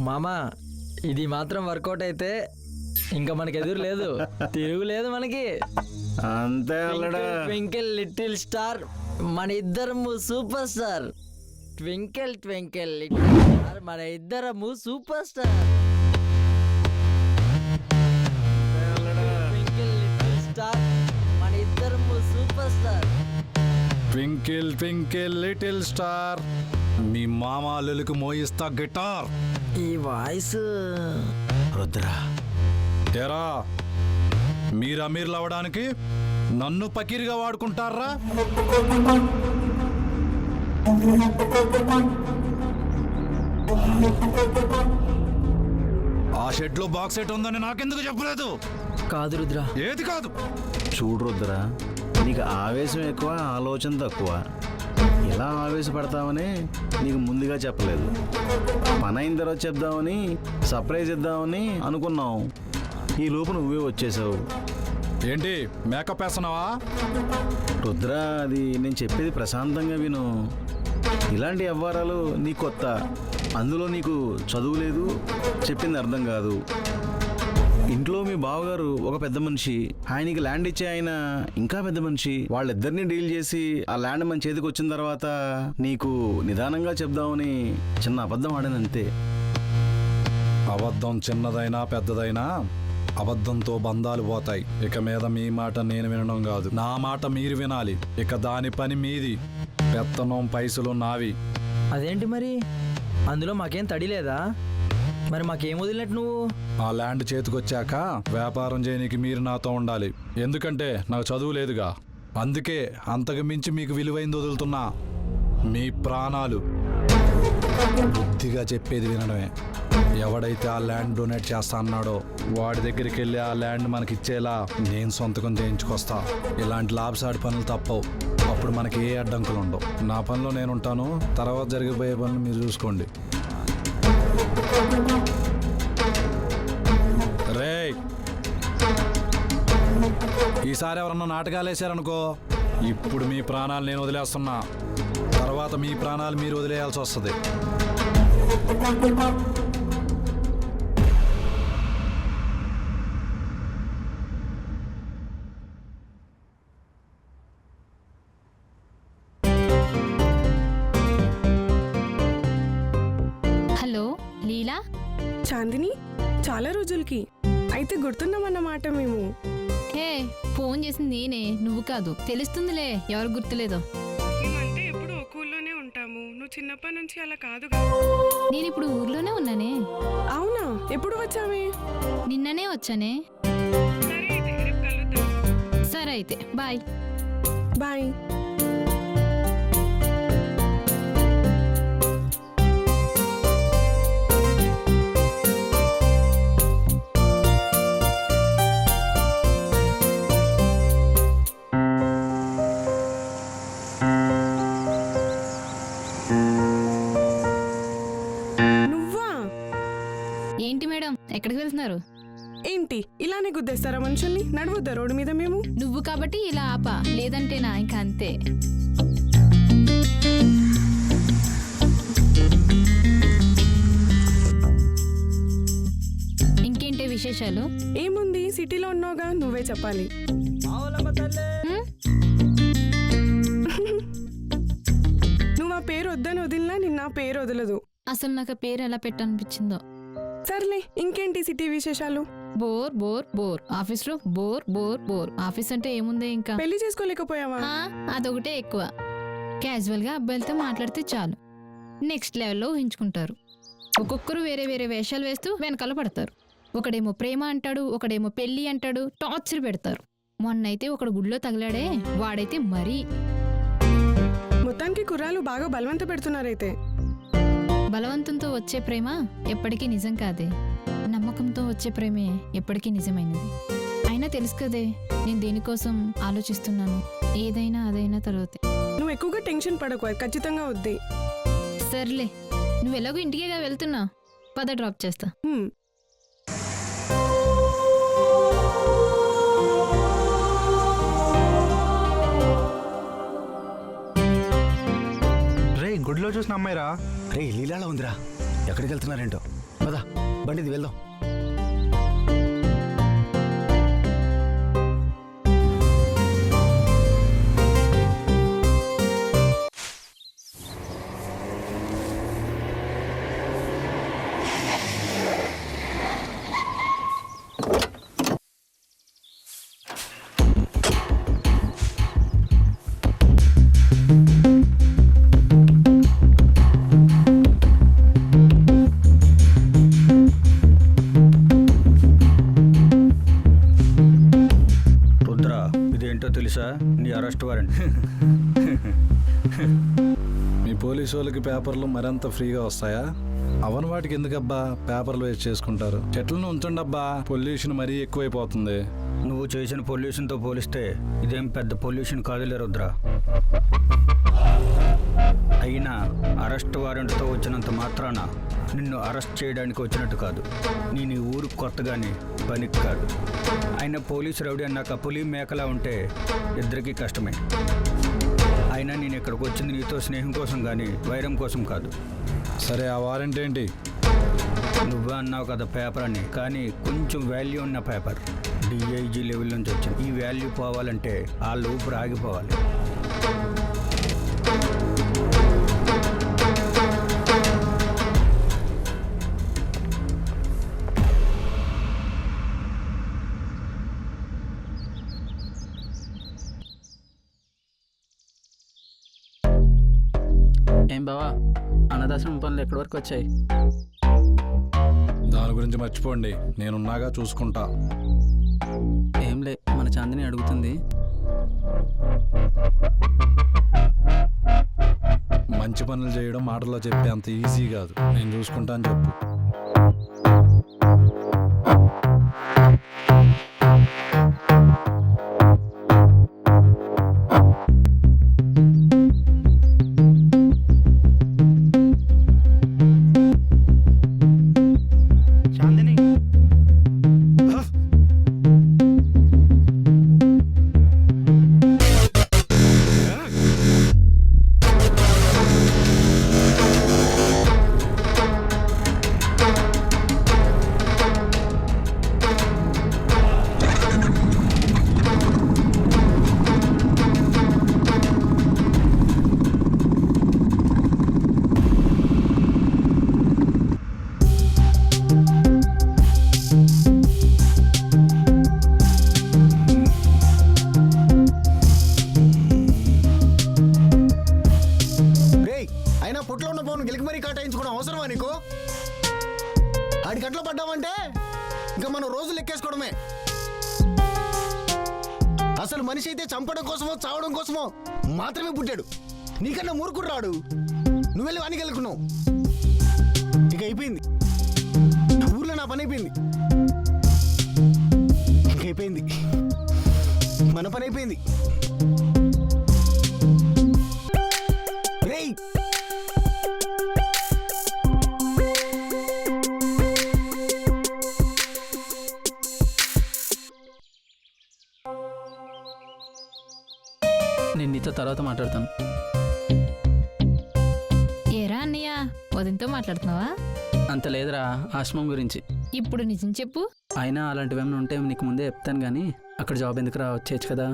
[SPEAKER 3] మామ, ఇది మాత్రం వర్కౌట్ అయితే ఇంకా మనకి ఎదురు లేదు, తిరుగులేదు మనకి.
[SPEAKER 5] అంతే అల్లడా.
[SPEAKER 3] ట్వింకిల్ లిటిల్ స్టార్, మన ఇద్దరము super star. Twinkle twinkle little star, మన ఇద్దరము super star. Twinkle little star, మన ఇద్దరము super star.
[SPEAKER 6] Twinkle twinkle little star, మీ మామ అల్లులకు మోయిస్తా గిటార్.
[SPEAKER 3] ఈ వాయిస్
[SPEAKER 5] రుద్ర,
[SPEAKER 6] ఏరా మీరు అమీర్లు అవ్వడానికి నన్ను పకీర్గా వాడుకుంటారా? ఆ షెడ్లో బాక్స్ సెట్ ఉందని నాకెందుకు చెప్పలేదు?
[SPEAKER 3] కాదు రుద్ర,
[SPEAKER 6] ఏది కాదు?
[SPEAKER 5] చూడు రుద్ర, నీకు ఆవేశం ఎక్కువ, ఆలోచన తక్కువ. ఎలా ఆవేశపడతావని నీకు ముందుగా చెప్పలేదు. పని అయిన తర్వాత చెప్దామని, సర్ప్రైజ్ ఇద్దామని అనుకున్నావు. ఈ లోపు నువ్వే వచ్చేసావు.
[SPEAKER 6] ఏంటి మేకప్ వేస్తున్నావా?
[SPEAKER 5] రుద్ర, అది నేను చెప్పేది ప్రశాంతంగా విను. ఇలాంటి వ్యవహారాలు నీ కొత్త, అందులో నీకు చదువు లేదు, చెప్పింది అర్థం కాదు. ఇంట్లో మీ బావగారు ఒక పెద్ద మనిషి, ఆయనకి ల్యాండ్ ఇచ్చే ఆయన ఇంకా పెద్ద మనిషి. వాళ్ళిద్దరిని డీల్ చేసి ఆ ల్యాండ్ మన చేతికి వచ్చిన తర్వాత నీకు నిదానంగా చెప్దామని చిన్న అబద్ధం ఆడానంతే.
[SPEAKER 6] అబద్ధం చిన్నదైనా పెద్దదైనా అబద్ధంతో బంధాలు పోతాయి. ఇక మీద మీ మాట నేను వినడం కాదు, నా మాట మీరు వినాలి. ఇక దాని పని మీది, పెత్తనం పైసలు నావి.
[SPEAKER 3] అదేంటి మరి? అందులో మాకేం తడి లేదా? మరి మాకేం వదిలినట్టు నువ్వు?
[SPEAKER 6] ఆ ల్యాండ్ చేతికొచ్చాక వ్యాపారం చేయనీకి మీరు నాతో ఉండాలి. ఎందుకంటే నాకు చదువు లేదుగా. అందుకే అంతకు మించి మీకు విలువైంది వదులుతున్నా, మీ ప్రాణాలు. బుద్ధిగా చెప్పేది వినడమే. ఎవడైతే ఆ ల్యాండ్ డొనేట్ చేస్తా అన్నాడో వాడి దగ్గరికి వెళ్ళి ఆ ల్యాండ్ మనకిచ్చేలా నేను సొంతకం చేయించుకొస్తా. ఇలాంటి లాభసాడి పనులు తప్పవు. అప్పుడు మనకి ఏ అడ్డంకులు ఉండవు. నా పనిలో నేను ఉంటాను, తర్వాత జరిగిపోయే పనులు మీరు చూసుకోండి. రేయ్, ఈసారి ఎవరన్నా నాటకాలు వేసారనుకో, ఇప్పుడు మీ ప్రాణాలు నేను వదిలేస్తున్నా, తర్వాత మీ ప్రాణాలు మీరు వదిలేయాల్సి వస్తుంది.
[SPEAKER 7] హలో లీలా.
[SPEAKER 8] చాందిని, చాలా రోజులకి అయితే గుర్తున్నామన్నమాట మేము.
[SPEAKER 7] హే, ఫోన్ చేసింది నేనే, నువ్వు కాదు. తెలుస్తుందిలే ఎవరు గుర్తులేదో.
[SPEAKER 8] మేమంటే ఎప్పుడు ఒక ఊళ్ళోనే ఉంటాము, నువ్వు చిన్నప్పటి నుంచి అలా కాదు.
[SPEAKER 7] నేను ఇప్పుడు ఊర్లోనే ఉన్నానే.
[SPEAKER 8] అవునా? ఎప్పుడు వచ్చామే?
[SPEAKER 7] నిన్ననే వచ్చానే.
[SPEAKER 8] సరే అయితే రేపు కలుద్దాం.
[SPEAKER 7] సరే అయితే బాయ్.
[SPEAKER 8] బాయ్.
[SPEAKER 7] ఏంటి మేడం, ఎక్కడికి వెళ్తున్నారు?
[SPEAKER 8] ఏంటి ఇలానే గుద్దేస్తారా మనుషుల్ని? నడవద్దా రోడ్డు మీద మేము?
[SPEAKER 7] నువ్వు కాబట్టి ఇలా ఆపా, లేదంటేనా ఇంకా అంతే. ఇంకేంటి విశేషాలు?
[SPEAKER 8] ఏముంది, సిటీలో ఉన్నావుగా, నువ్వే చెప్పాలి. హ్మ్? నువ్వు ఆ పేరు వద్దని వదిలినా నిన్న ఆ పేరు వదలదు.
[SPEAKER 7] అసలు నాకు ఆ పేరు ఎలా పెట్టాలనిపించిందో.
[SPEAKER 8] సర్లే, ఇంకేంటి సిటీ విశేషాలు?
[SPEAKER 7] బోర్ బోర్ బోర్, ఆఫీస్లో బోర్ బోర్ బోర్. ఆఫీస్ అంటే ఏముంది ఇంకా.
[SPEAKER 8] పెళ్లి చేసుకోలేకపోయావా?
[SPEAKER 7] అదొకటే ఎక్కువ. క్యాజువల్గా అబ్బాయిలతో మాట్లాడితే చాలు, నెక్స్ట్ లెవెల్లో ఊహించుకుంటారు. ఒక్కొక్కరు వేరే వేరే వేషాలు వేస్తూ వెనకాల పడతారు. ఒకడేమో ప్రేమ అంటాడు, ఒకడేమో పెళ్లి అంటాడు, టార్చర్ పెడతారు. మొన్నైతే ఒకడు గుడిలో తగిలాడే, వాడైతే మరీ.
[SPEAKER 8] మొత్తానికి కుర్రాలు బాగా బలవంత పెడుతున్నారైతే.
[SPEAKER 7] బలవంతంతో వచ్చే ప్రేమ ఎప్పటికీ నిజం కాదే. నమ్మకంతో వచ్చే ప్రేమే ఎప్పటికీ నిజమైనది. అయినా తెలుసు కదే నేను దేనికోసం ఆలోచిస్తున్నాను. ఏదైనా అదైనా తర్వాతే.
[SPEAKER 8] నువ్వు ఎక్కువగా టెన్షన్ పడకు, అది ఖచ్చితంగా వద్ది.
[SPEAKER 7] సర్లే, నువ్వు ఎలాగో ఇంటికేగా వెళ్తున్నా, పద డ్రాప్ చేస్తా.
[SPEAKER 4] రే గుడిలో చూసిన అమ్మాయిరా.
[SPEAKER 2] రే లీలాలో ఉందిరా. ఎక్కడికి వెళ్తున్నారేంటో. పదా బండిది వెళ్దాం.
[SPEAKER 5] రుద్ర, ఇదేంటో తెలుసా? నీ అరెస్ట్ వారెంట్.
[SPEAKER 6] మీ పోలీసు వాళ్ళకి పేపర్లు మరింత ఫ్రీగా వస్తాయా? అవని వాటికి ఎందుకబ్బా పేపర్లు వేస్ట్ చేసుకుంటారు? చెట్లను ఉంచండబ్బా, పొల్యూషన్ మరీ ఎక్కువైపోతుంది.
[SPEAKER 5] నువ్వు చేసిన పొల్యూషన్తో పోలిస్తే ఇదేం పెద్ద పొల్యూషన్ కాదులే రుద్ర. అయినా అరెస్ట్ వారెంట్తో వచ్చినంత మాత్రాన నిన్ను అరెస్ట్ చేయడానికి వచ్చినట్టు కాదు. నేను ఈ ఊరికి కొత్తగానే పనికి కాదు. అయినా పోలీసు రౌడీ అన్నాక పులి మేకలా ఉంటే ఇద్దరికీ కష్టమే. అయినా నేను ఇక్కడికి వచ్చింది నీతో స్నేహం కోసం కానీ వైరం కోసం కాదు.
[SPEAKER 6] సరే, ఆ వారెంట్ ఏంటి?
[SPEAKER 5] నువ్వే అన్నావు కదా పేపర్ అని, కానీ కొంచెం వాల్యూ ఉన్న పేపర్. డిఐజీ లెవెల్ నుంచి వచ్చింది. ఈ వాల్యూ పోవాలంటే ఆ ఊపిరి ఆగిపోవాలి.
[SPEAKER 9] ఏం బావా, అన్నదాశ్రమం పనులు ఎక్కడి వరకు వచ్చాయి?
[SPEAKER 6] దాని గురించి మర్చిపోండి, నేనున్నాగా చూసుకుంటా.
[SPEAKER 9] ఏంలే, మన చాందిని అడుగుతుంది.
[SPEAKER 6] మంచి పనులు చేయడం మాటల్లో చెప్పే అంత ఈజీ కాదు. నేను చూసుకుంటా అని చెప్పు.
[SPEAKER 4] చాందిని,
[SPEAKER 2] అయినా పుట్లో ఉన్న పవన్ గెలికి మరీ కాటాయించుకోవడం అవసరమా నీకు? ఆడి గంటలో పడ్డామంటే ఇంకా మనం రోజులు ఎక్కేసుకోవడమే. అసలు మనిషి అయితే చంపడం కోసమో చావడం కోసమో మాత్రమే పుట్టాడు. నీకన్నా మూర్ఖుడు రాడు. నువ్వు వెళ్ళి వానికి వెళ్ళుకున్నావు. ఇక అయిపోయింది. ఊర్లో నా పని అయిపోయింది. ఇంకైపోయింది, మన పని అయిపోయింది. రేయ్,
[SPEAKER 9] నేను నీతో తర్వాత మాట్లాడతాను.
[SPEAKER 7] ఏరా అన్నయ్య, వదినతో మాట్లాడుతున్నావా?
[SPEAKER 9] అంత లేదురా, ఆశ్రమం గురించి.
[SPEAKER 7] ఇప్పుడు నిజం చెప్పు.
[SPEAKER 9] అయినా అలాంటివేమైనా ఉంటే నీకు ముందే చెప్తాను, కానీ అక్కడ జాబ్ ఎందుకురా, వచ్చేయచ్చు కదా.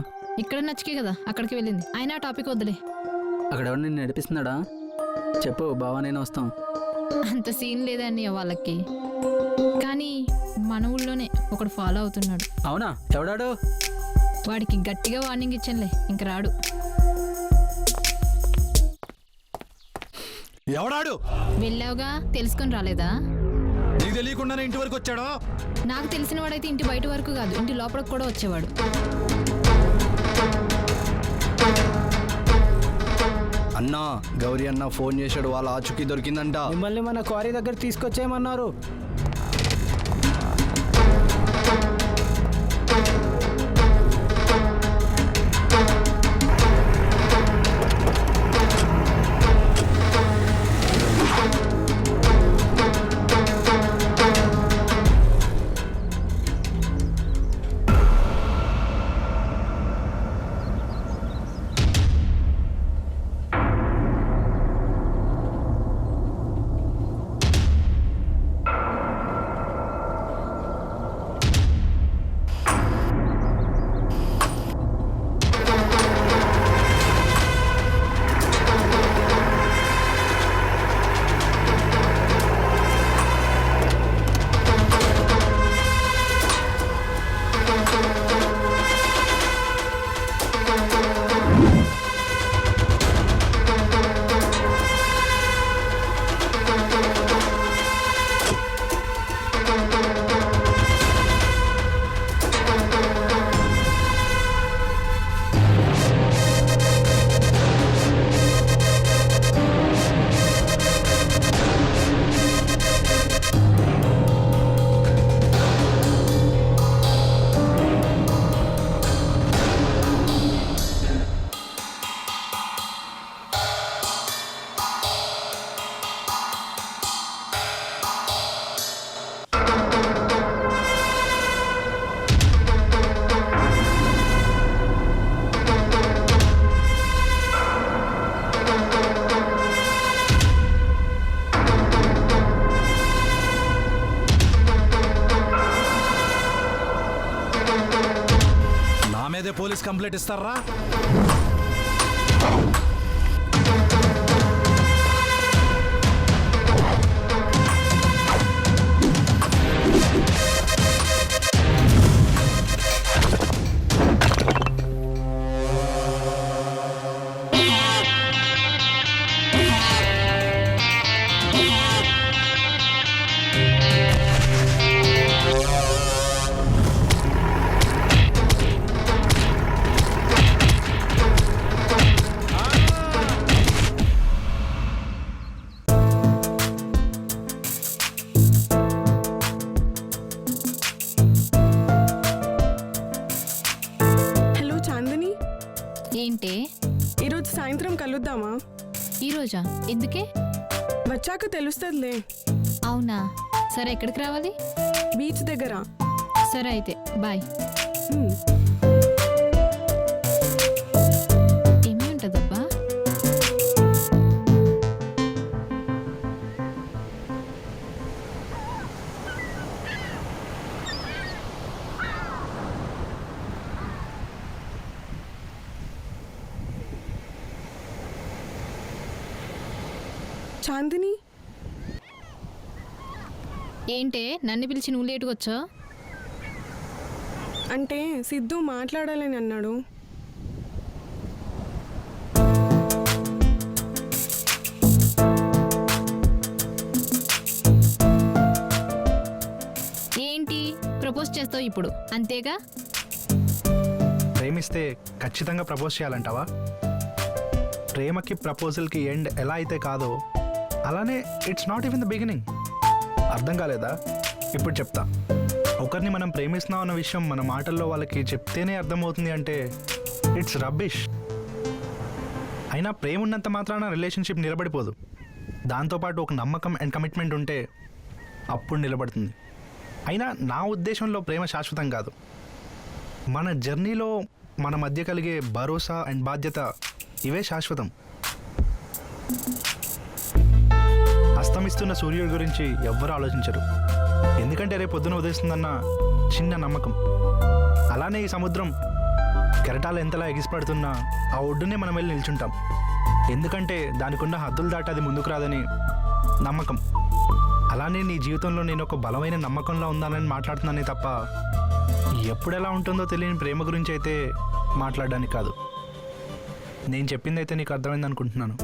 [SPEAKER 7] ఇక్కడ నచ్చికే కదా అక్కడికి వెళ్ళింది. అయినా ఆ టాపిక్ వద్దులే.
[SPEAKER 9] అక్కడ ఎవరు నిన్ను నడిపిస్తున్నాడా? చెప్పు, బావా నేను వస్తాం.
[SPEAKER 7] అంత సీన్ లేదన్నయ్య వాళ్ళకి. కానీ మన ఊళ్ళోనే ఒకడు ఫాలో అవుతున్నాడు.
[SPEAKER 9] అవునా? ఎవడాడు?
[SPEAKER 7] వాడికి గట్టిగా వార్నింగ్ ఇచ్చానులే, ఇంక రాడు.
[SPEAKER 6] ఎవడాడు?
[SPEAKER 7] వెళ్ళావుగా, తెలుసుకొని రాలేదా?
[SPEAKER 6] నీకు తెలియకుండానే ఇంటి వరకు వచ్చాడో?
[SPEAKER 7] నాకు తెలిసిన వాడైతే ఇంటి బయట వరకు కాదు, ఇంటి లోపలికి కూడా వచ్చేవాడు.
[SPEAKER 2] అన్నా గౌరీ అన్న ఫోన్ చేశాడు, వాళ్ళ ఆచుకి దొరికిందంట.
[SPEAKER 9] మిమ్మల్ని మన క్వారీ దగ్గర తీసుకొచ్చేయమన్నారు.
[SPEAKER 6] నా మీదే పోలీస్ కంప్లైంట్ ఇస్తారా?
[SPEAKER 8] హలో చాందిని,
[SPEAKER 7] ఏంటే
[SPEAKER 8] ఈరోజు సాయంత్రం కలుద్దామా?
[SPEAKER 7] ఈరోజా? ఎందుకే?
[SPEAKER 8] వచ్చాక తెలుస్తుందిలే.
[SPEAKER 7] అవునా, సరే ఎక్కడికి రావాలి?
[SPEAKER 8] బీచ్ దగ్గర.
[SPEAKER 7] సరే అయితే బాయ్.
[SPEAKER 8] హ్మ్.
[SPEAKER 7] ఏమి ఉంటుందబ్బా?
[SPEAKER 8] చాందిని,
[SPEAKER 7] ఏంటే నన్ను పిలిచి నువ్వు లేటుగా వచ్చావు?
[SPEAKER 8] అంటే సిద్ధు మాట్లాడాలని అన్నాడు.
[SPEAKER 7] ఏంటి ప్రపోజ్ చేస్తావు ఇప్పుడు, అంతేగా?
[SPEAKER 4] ప్రేమిస్తే ఖచ్చితంగా ప్రపోజ్ చేయాలంటావా? ప్రేమకి ప్రపోజల్కి ఎండ్ ఎలా అయితే కాదో అలానే it's not even the beginning. అర్థం కాలేదా? ఇప్పుడు చెప్తా. ఒకరిని మనం ప్రేమిస్తున్నాం అన్న విషయం మన మాటల్లో వాళ్ళకి చెప్తేనే అర్థమవుతుంది అంటే ఇట్స్ రబ్బిష్. అయినా ప్రేమ ఉన్నంత మాత్రాన రిలేషన్షిప్ నిలబడిపోదు. దాంతోపాటు ఒక నమ్మకం అండ్ కమిట్మెంట్ ఉంటే అప్పుడు నిలబడుతుంది. అయినా నా ఉద్దేశంలో ప్రేమ శాశ్వతం కాదు. మన జర్నీలో మన మధ్య కలిగే భరోసా అండ్ బాధ్యత ఇవే శాశ్వతం. అస్తమిస్తున్న సూర్యుడి గురించి ఎవ్వరూ ఆలోచించరు, ఎందుకంటే రేపు పొద్దున ఉదయిస్తుందన్న చిన్న నమ్మకం. అలానే ఈ సముద్రం కెరటాలు ఎంతలా ఎగిసిపడుతున్నా ఆ ఒడ్డునే మనం వెళ్ళి నిల్చుంటాం, ఎందుకంటే దానికున్న హద్దులు దాటి అది ముందుకు రాదని నమ్మకం. అలానే నీ జీవితంలో నేను ఒక బలమైన నమ్మకంలో ఉందానని మాట్లాడుతున్నానే తప్ప ఎప్పుడెలా ఉంటుందో తెలియని ప్రేమ గురించి అయితే మాట్లాడడానికి కాదు. నేను చెప్పింది అయితే నీకు అర్థమైంది అనుకుంటున్నాను.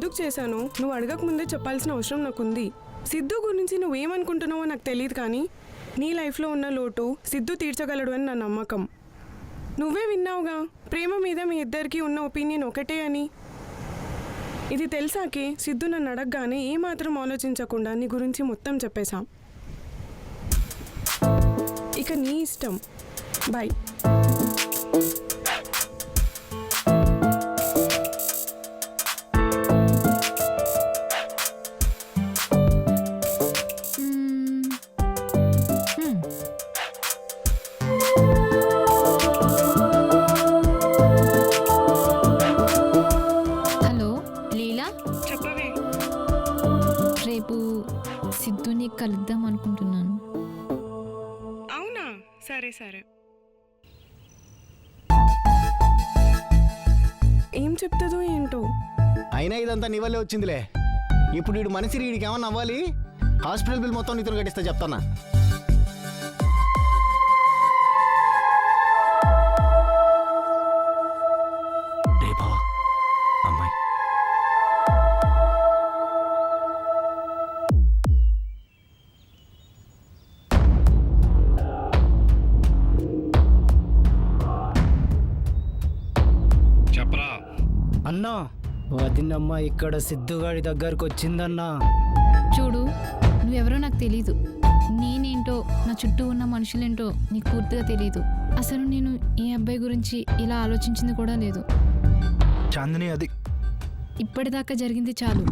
[SPEAKER 8] ఎందుకు చేశాను నువ్వు అడగక ముందే చెప్పాల్సిన అవసరం నాకుంది. సిద్ధు గురించి నువ్వేమనుకుంటున్నావో నాకు తెలియదు, కానీ నీ లైఫ్లో ఉన్న లోటు సిద్ధు తీర్చగలడు అని నా నమ్మకం. నువ్వే విన్నావుగా, ప్రేమ మీద మీ ఇద్దరికి ఉన్న ఒపీనియన్ ఒకటే అని. ఇది తెలిసాకే సిద్ధు నన్ను అడగగానే ఏమాత్రం ఆలోచించకుండా నీ గురించి మొత్తం చెప్పేశాం. ఇక నీ ఇష్టం. బాయ్.
[SPEAKER 7] హలో లీలా,
[SPEAKER 8] చెప్పవే.
[SPEAKER 7] రేపు సిద్ధుని కలుద్దాం అనుకుంటున్నాను.
[SPEAKER 8] అవునా? సరే సరే. ఏం చెప్తుందో ఏంటో.
[SPEAKER 2] అయినా ఇదంతా నీ వల్లే వచ్చిందిలే. ఇప్పుడు వీడు మనిషి వీడికి ఏమన్నా అవ్వాలి, హాస్పిటల్ బిల్ మొత్తం నీతో కట్టిస్తా చెప్తానా. అమ్మాయి
[SPEAKER 6] చెప్పరా.
[SPEAKER 1] అన్నా, వదినమ్మ ఇక్కడ సిద్ధుగాడి దగ్గరకు వచ్చిందన్నా.
[SPEAKER 7] చూడు, నువ్వెవరో నాకు తెలీదు. నేనేంటో, నా చుట్టూ ఉన్న మనుషులేంటో నీకు పూర్తిగా తెలీదు. అసలు నేను ఏ అబ్బాయి గురించి ఇలా ఆలోచించింది కూడా లేదు.
[SPEAKER 4] చాందిని, అది
[SPEAKER 7] ఇప్పటిదాకా జరిగింది చాలు.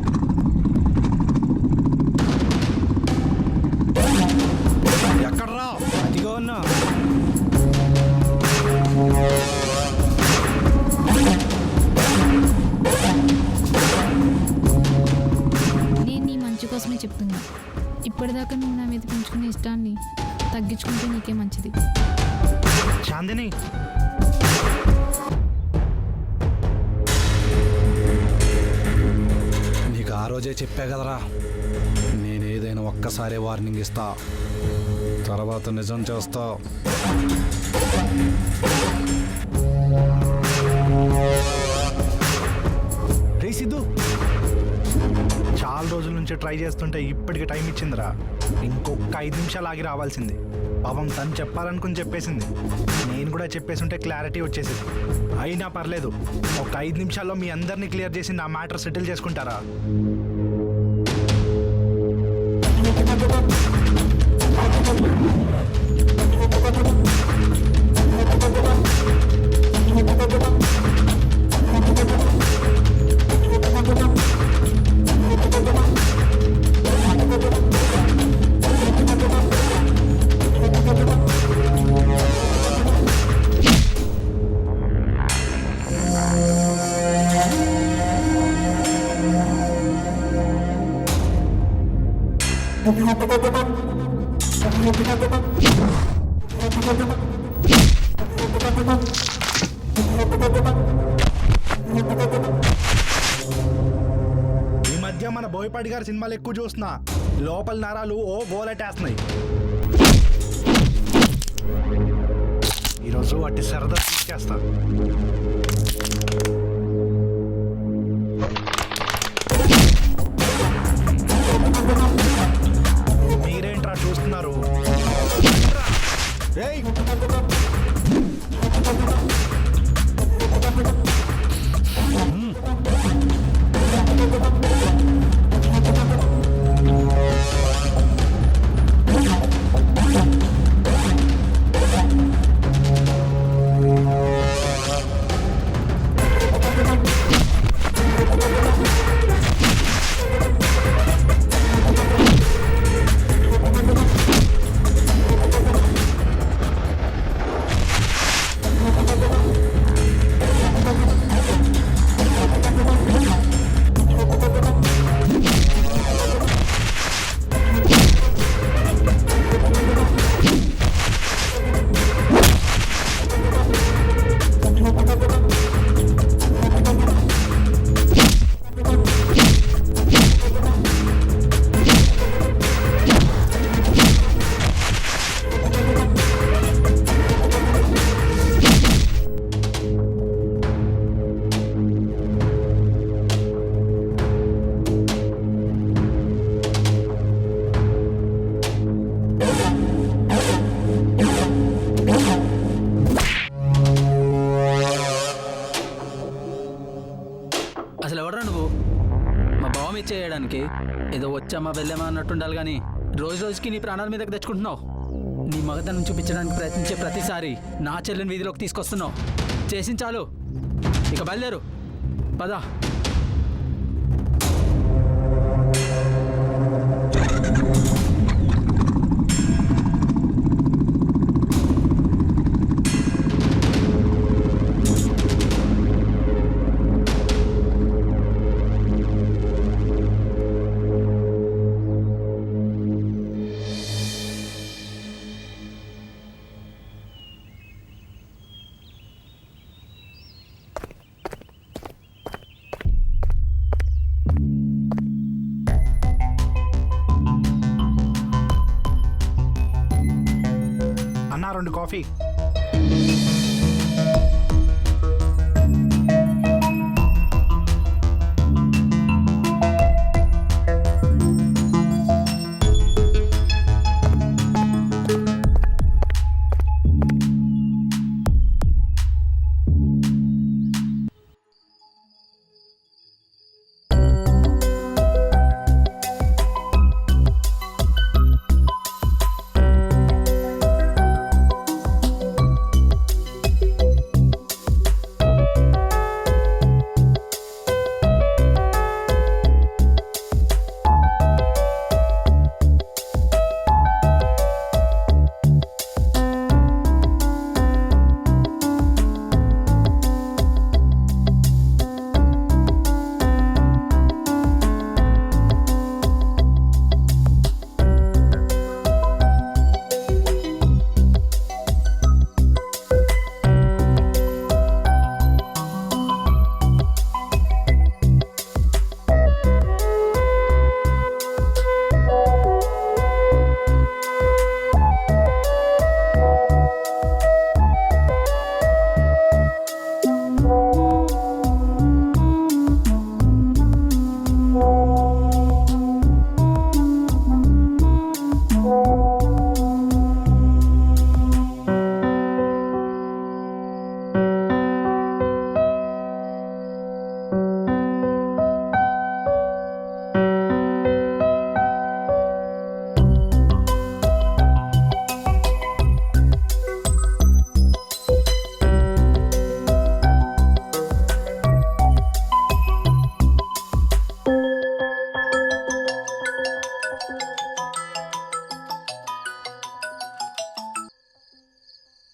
[SPEAKER 6] ఎక్కడ్రా?
[SPEAKER 1] అదిగో అన్నా.
[SPEAKER 7] నేను నీ మంచి కోసమే చెప్తున్నా. ఇప్పటిదాకా నువ్వు నా మీద పెంచుకునే ఇష్టాన్ని తగ్గించుకుంటే నీకే మంచిది.
[SPEAKER 4] చాందిని,
[SPEAKER 6] నీకు ఆ రోజే చెప్పా కదరా, నేనేదైనా ఒక్కసారి వార్నింగ్ ఇస్తా, తర్వాత నిజం చేస్తా.
[SPEAKER 2] రే సిద్ధు,
[SPEAKER 4] చాలా రోజుల నుంచి ట్రై చేస్తుంటే ఇప్పటికి టైం ఇచ్చిందిరా. ఇంకొక 5 నిమిషాలు ఆగి రావాల్సింది. పాపం తను చెప్పాలనుకుని చెప్పేసింది. నేను కూడా చెప్పేసి క్లారిటీ వచ్చేసింది. అయినా పర్లేదు, ఒక 5 నిమిషాల్లో మీ అందరినీ క్లియర్ చేసి నా మ్యాటర్ సెటిల్ చేసుకుంటారా? ఈ మధ్య మన బోయపాటి గారి సినిమాలు ఎక్కువ చూస్తున్నా. లోపల నరాలు ఓ గోలెట్టేస్తున్నాయి. ఈరోజు వాటి సరదా తీసేస్తా. మీరేంట్రా చూస్తున్నారు?
[SPEAKER 2] రేయ్
[SPEAKER 9] ఏదో వచ్చామా వెళ్ళామా అన్నట్టు ఉండాలి కానీ రోజు రోజుకి నీ ప్రాణాల మీదకి తెచ్చుకుంటున్నావు. నీ మగతనం చూపించడానికి ప్రయత్నించే ప్రతిసారి నా చెల్లిని వీధిలోకి తీసుకొస్తున్నావు. చేసింది చాలు, ఇక బయలుదేరు, పద.
[SPEAKER 4] అన్నా 2 కాఫీ.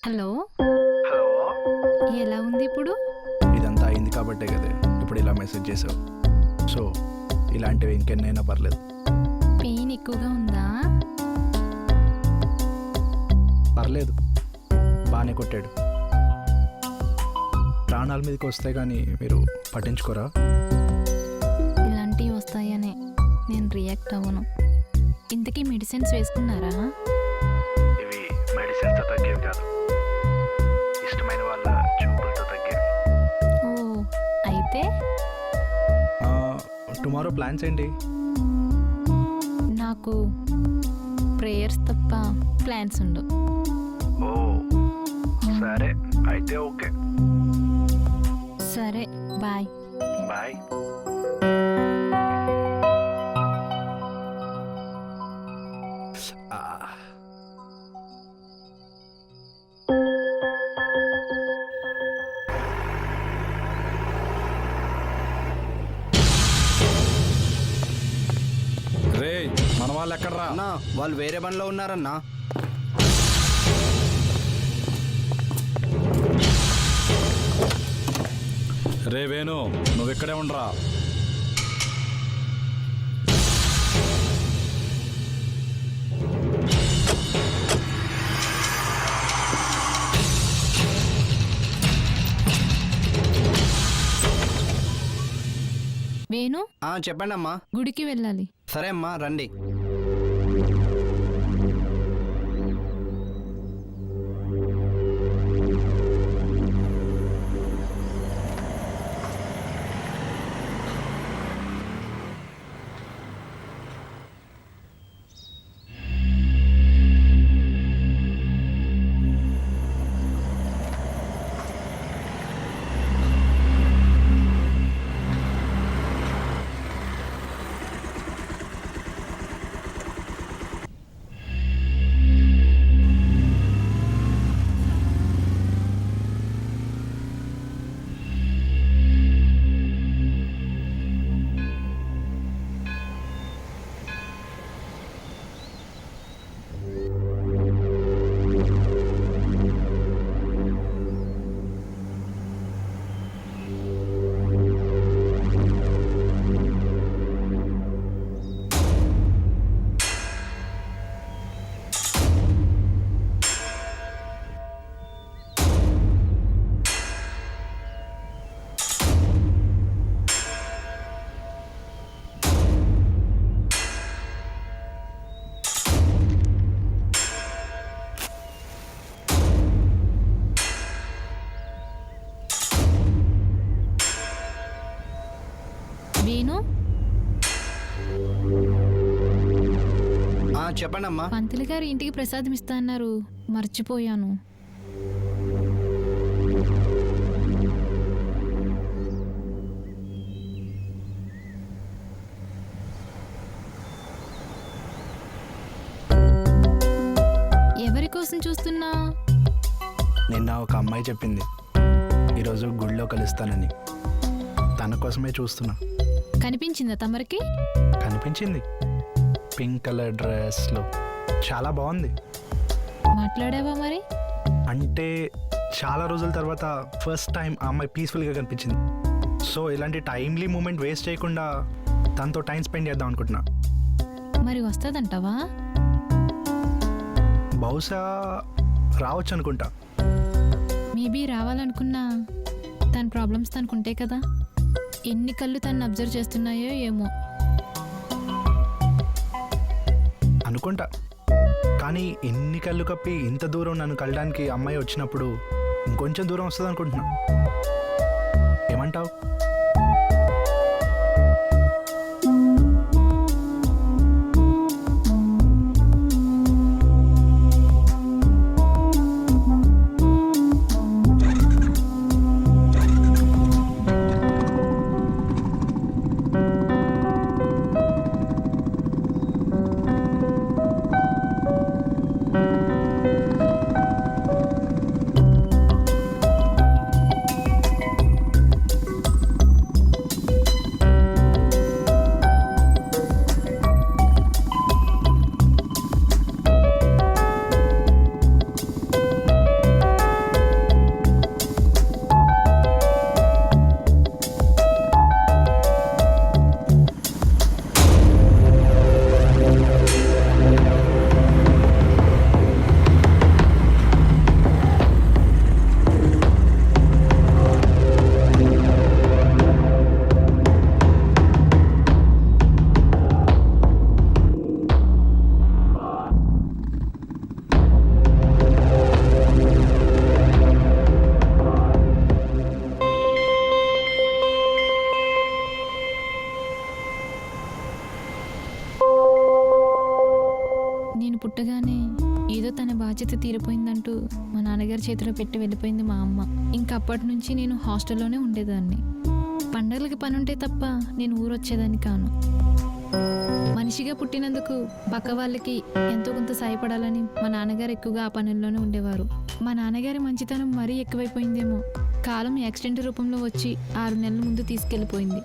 [SPEAKER 7] Hello,
[SPEAKER 4] hello.
[SPEAKER 7] ఎలా ఉంది ఇప్పుడు?
[SPEAKER 4] ఇదంతా అయింది కాబట్టే కదా ఇప్పుడు ఇలా మెసేజ్ చేసావు. సో ఇలాంటివి ఇంకెన్నైనా పర్లేదు.
[SPEAKER 7] పెయిన్ ఎక్కువగా ఉందా?
[SPEAKER 4] పర్లేదు, బాగానే కొట్టాడు. ప్రాణాల మీదకి వస్తే కానీ మీరు పట్టించుకోరా?
[SPEAKER 7] ఇలాంటివి వస్తాయనే నేను రియాక్ట్ అవ్వను. ఇంతకీ మెడిసిన్స్ వేసుకున్నారా?
[SPEAKER 4] ఇవి మెడిసిన్తో తగ్గేవి కాదు, ఇష్టమైన వాళ్ళ చూపులతో తగ్గేవి.
[SPEAKER 7] ఓ, అయితే
[SPEAKER 4] టుమారో ప్లాన్స్ ఏంటి?
[SPEAKER 7] నాకు ప్రేయర్స్ తప్ప ప్లాన్స్ ఉండవు.
[SPEAKER 4] ఓ సరే, అయితే ఓకే.
[SPEAKER 7] సరే, బాయ్.
[SPEAKER 4] బాయ్.
[SPEAKER 6] రే మన వాళ్ళు ఎక్కడ్రా?
[SPEAKER 2] అన్నా వాళ్ళు వేరే బండ్లో ఉన్నారన్నా.
[SPEAKER 6] రే వేణు, నువ్వు ఇక్కడే ఉండరా.
[SPEAKER 7] వేణు,
[SPEAKER 2] చెప్పండి అమ్మా.
[SPEAKER 7] గుడికి వెళ్ళాలి.
[SPEAKER 2] సరే అమ్మా, రండి. చెప్పండి అమ్మా.
[SPEAKER 7] పంతులు గారు ఇంటికి ప్రసాదం ఇస్తా అన్నారు, మర్చిపోయాను. ఎవరి కోసం చూస్తున్నా?
[SPEAKER 4] నిన్న ఒక అమ్మాయి చెప్పింది ఈరోజు గుడిలో కలుస్తానని. తన కోసమే చూస్తున్నా.
[SPEAKER 7] కనిపించిందా తమరికి?
[SPEAKER 4] కనిపించింది, పింక్ కలర్ డ్రెస్లో. చాలా బాగుంది.
[SPEAKER 7] మాట్లాడావా మరి?
[SPEAKER 4] అంటే చాలా రోజుల తర్వాత ఫస్ట్ టైం ఆ అమ్మాయి పీస్ఫుల్గా కనిపించింది. సో ఇలాంటి టైమ్లీ మూమెంట్ వేస్ట్ చేయకుండా తనతో టైం స్పెండ్ చేద్దాం అనుకుంటున్నా.
[SPEAKER 7] మరి వస్తుందంటావా?
[SPEAKER 4] బహుశా రావచ్చు అనుకుంటా.
[SPEAKER 7] మేబీ రావాలనుకున్నా తన ప్రాబ్లమ్స్ తనకుంటే కదా. ఎన్ని కళ్ళు తను అబ్జర్వ్ చేస్తున్నాయో ఏమో
[SPEAKER 4] అనుకుంటా. కానీ ఎన్ని కళ్ళు కప్పి ఇంత దూరం నన్ను కలడానికి అమ్మాయి వచ్చినప్పుడు ఇంకొంచెం దూరం వస్తుంది అనుకుంటున్నా. ఏమంటావు?
[SPEAKER 7] నేను పుట్టగానే ఏదో తన బాధ్యత తీరిపోయిందంటూ మా నాన్నగారి చేతిలో పెట్టి వెళ్ళిపోయింది మా అమ్మ. ఇంకా అప్పటి నుంచి నేను హాస్టల్లోనే ఉండేదాన్ని. పండగలకి పని ఉంటే తప్ప నేను ఊరొచ్చేదాన్ని కాను. మనిషిగా పుట్టినందుకు పక్క వాళ్ళకి ఎంతో కొంత సాయపడాలని మా నాన్నగారు ఎక్కువగా ఆ పనుల్లోనే ఉండేవారు. మా నాన్నగారి మంచితనం మరీ ఎక్కువైపోయిందేమో. కాలం యాక్సిడెంట్ రూపంలో వచ్చి 6 నెలల ముందు తీసుకెళ్ళిపోయింది.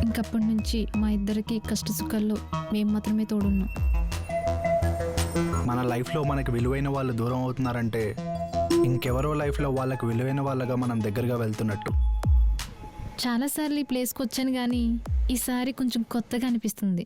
[SPEAKER 7] ఇంకప్పటి నుంచి మా ఇద్దరికి కష్ట సుఖాల్లో మేము మాత్రమే తోడున్నాం.
[SPEAKER 4] మన లైఫ్లో మనకి విలువైన వాళ్ళు దూరం అవుతున్నారంటే ఇంకెవరో లైఫ్లో వాళ్ళకి విలువైన వాళ్ళగా మనం దగ్గరగా వెళ్తున్నట్టు.
[SPEAKER 7] చాలాసార్లు ఈ ప్లేస్కి వచ్చాను కానీ ఈసారి కొంచెం కొత్తగా అనిపిస్తుంది.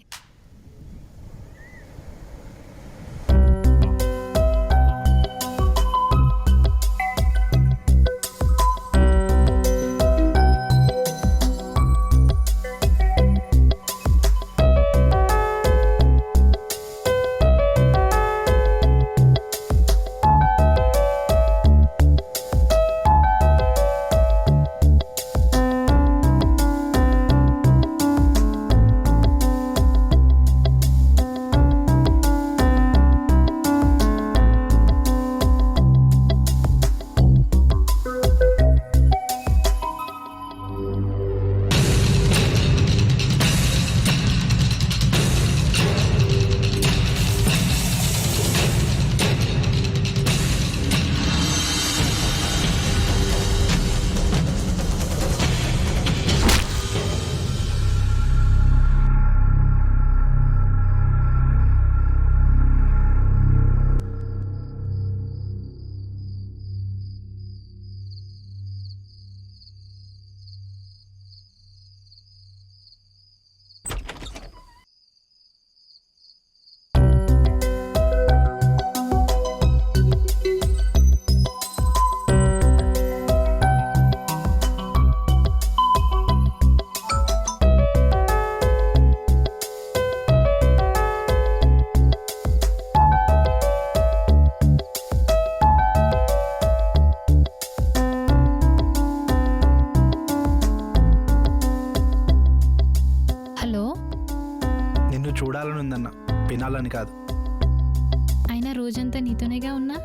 [SPEAKER 7] అయినా రోజంతా నీతోనేగా ఉన్నా.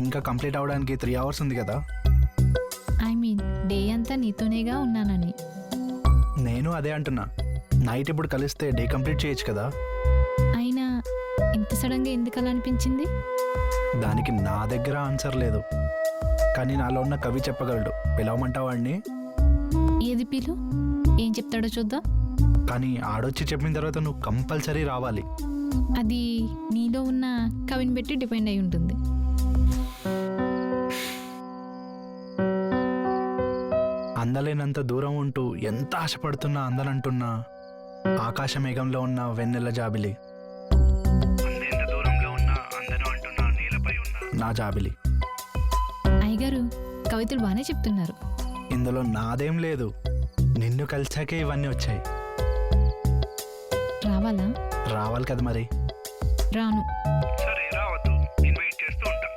[SPEAKER 4] ఇంకా కంప్లీట్ అవ్వడానికి 3 hours ఉంది కదా.
[SPEAKER 7] ఐ మీన్ డే అంతా నీతోనేగా ఉన్నానని.
[SPEAKER 4] నేను అదే అంటున్నా, నైట్ ఇప్పుడు కలిస్తే డే కంప్లీట్ చేయొచ్చు కదా.
[SPEAKER 7] అయినా ఇంత సడన్గా ఎందుకు అలా అనిపించింది?
[SPEAKER 4] దానికి నా దగ్గర ఆన్సర్ లేదు, కానీ నాలో ఉన్న కవి చెప్పగలడు. పిలవమంటావా వాడిని?
[SPEAKER 7] ఏది పిలు, ఏం చెప్తాడో చూద్దాం.
[SPEAKER 4] కానీ ఆడొచ్చి చెప్పిన తర్వాత నువ్వు కంపల్సరీ రావాలి.
[SPEAKER 7] అది నీలో ఉన్న కవిని బట్టి డిపెండ్ అయి ఉంటుంది.
[SPEAKER 4] అందలేనంత దూరం ఉంటూ ఎంత ఆశపడుతున్నా అందనంటున్నా ఆకాశ మేఘంలో ఉన్న వెన్నెల జాబిలి, అందేంత దూరంలో ఉన్నా అందను అంటున్నా నీలపై ఉన్న నా జాబిలి.
[SPEAKER 7] అయ్యగారు కవితలు బాగానే చెప్తున్నారు.
[SPEAKER 4] ఇందులో నాదేం లేదు, నిన్ను కలిసాకే ఇవన్నీ వచ్చాయి.
[SPEAKER 7] రావాలా?
[SPEAKER 4] రావాలి కదా మరి.
[SPEAKER 7] రాను.
[SPEAKER 4] సరే రావద్దు, నేను వెయిట్ చేస్తూ ఉంటా.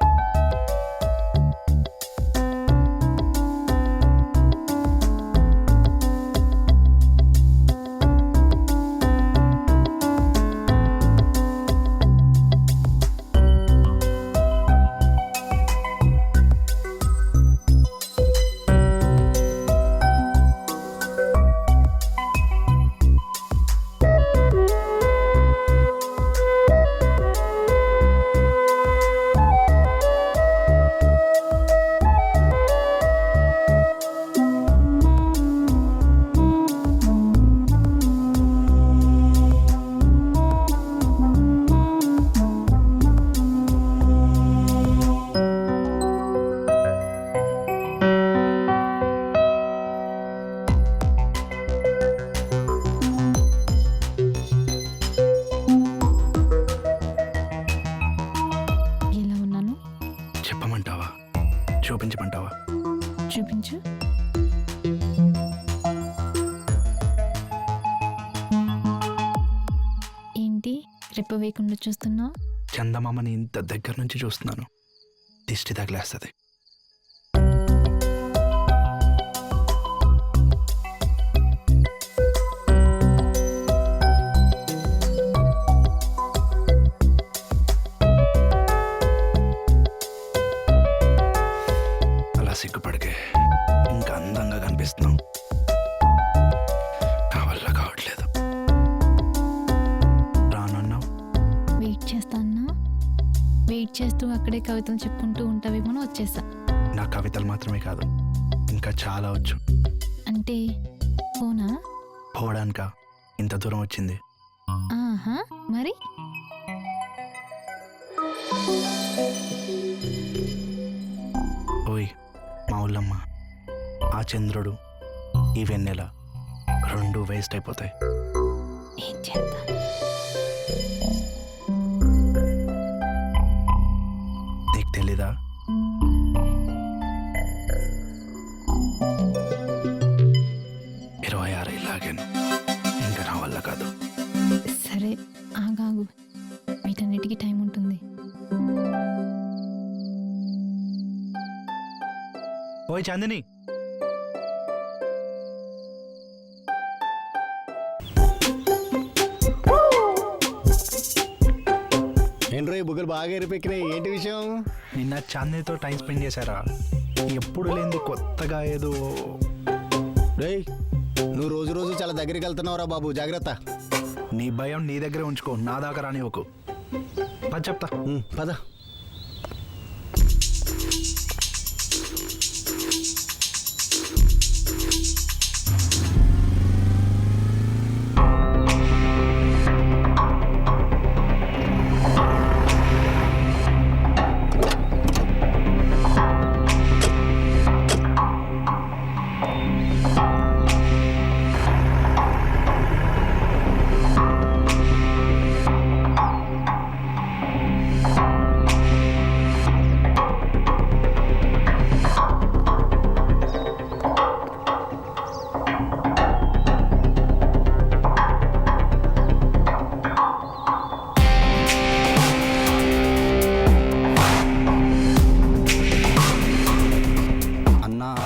[SPEAKER 7] ఎలా ఉన్నాను
[SPEAKER 4] చెప్పమంటావా, చూపించమంటావా?
[SPEAKER 7] చూపించు. ఏంటి రెప్ప వేయకుండా చూస్తున్నావు?
[SPEAKER 4] చందమామని ఇంత దగ్గర నుంచి చూస్తున్నాను, దిష్టి తగిలేస్తుంది. అలా సిగ్గుపడికే ఇంకా అందంగా కనిపిస్తున్నాం. నా వల్ల కావట్లేదు. రానన్నావు,
[SPEAKER 7] వెయిట్ చేస్తాను. వెయిట్ చేస్తూ అక్కడే కవితలు చెప్పుకుంటూ ఉంటావేమో వచ్చేసా.
[SPEAKER 4] నా కవితలు మాత్రమే కాదు, ఇంకా చాలా వచ్చు.
[SPEAKER 7] అంటే పోనా?
[SPEAKER 4] పోవడానిక ఇంత దూరం వచ్చింది.
[SPEAKER 7] ఆహా, మరి
[SPEAKER 4] ఓయ్ మా ఊళ్ళమ్మ, ఆ చంద్రుడు ఈ వెన్నెల రెండు వేస్ట్ అయిపోతాయి.
[SPEAKER 7] ఏం చేద్దాం?
[SPEAKER 4] నీకు తెలీదా? ఇరవై 26 ఇలాగేను, ఇంకా నా వల్ల కాదు.
[SPEAKER 7] సరే ఆగాగు, వీటన్నిటికీ టైం ఉంటుంది.
[SPEAKER 4] ఓయ్ చాందిని,
[SPEAKER 2] ఏంట్రో ఈ బుగ్గలు బాగా ఎరిపెక్కినాయి, ఏంటి విషయం?
[SPEAKER 4] నిన్న చాందినితో టైం స్పెండ్ చేశారా? ఎప్పుడు లేని కొత్తగా ఏదో.
[SPEAKER 2] రేయ్, నువ్వు రోజు రోజు చాలా దగ్గరికి వెళ్తున్నావురా బాబు, జాగ్రత్త.
[SPEAKER 4] నీ భయం నీ దగ్గరే ఉంచుకో, నా దాకా రానివ్వకు. పద చెప్తా.
[SPEAKER 2] పద.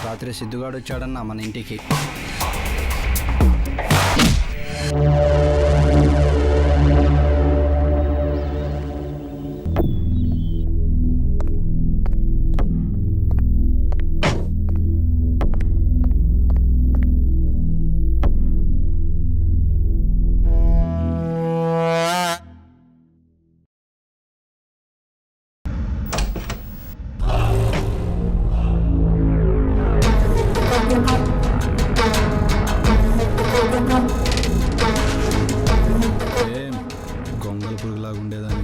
[SPEAKER 9] రాత్రి సిద్ధుగాడు వచ్చాడన్న మన ఇంటికి.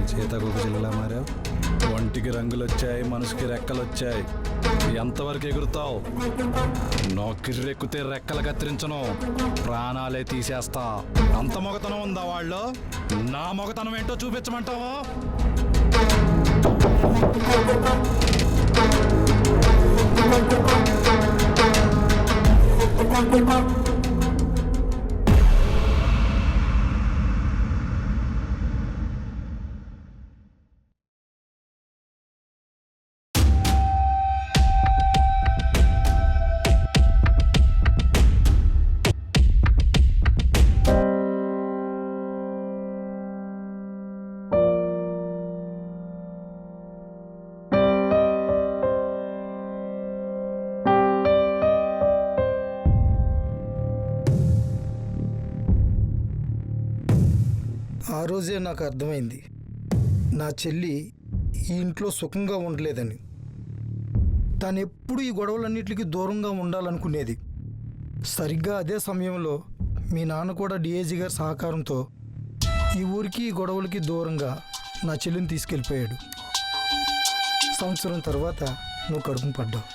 [SPEAKER 6] సీతాకోక చిల్లలా మారావు. ఒంటికి రంగులు వచ్చాయి, మనసుకి రెక్కలు వచ్చాయి. ఎంతవరకు ఎగురుతావు? నొక్కిరెక్కితే రెక్కలు కత్తిరించను, ప్రాణాలే తీసేస్తా. అంత మొగతనం ఉందా వాళ్ళు? నా మొగతనం ఏంటో చూపించమంటావా?
[SPEAKER 1] ఆ రోజే నాకు అర్థమైంది నా చెల్లి ఈ ఇంట్లో సుఖంగా ఉండలేదని. తను ఎప్పుడు ఈ గొడవలన్నిటికీ దూరంగా ఉండాలనుకునేది. సరిగ్గా అదే సమయంలో మీ నాన్న కూడా డిఐజీ గారి సహకారంతో ఈ ఊరికి ఈ గొడవలకి దూరంగా నా చెల్లిని తీసుకెళ్ళిపోయాడు. సంవత్సరం తర్వాత నువ్వు కడుపును పడ్డావు.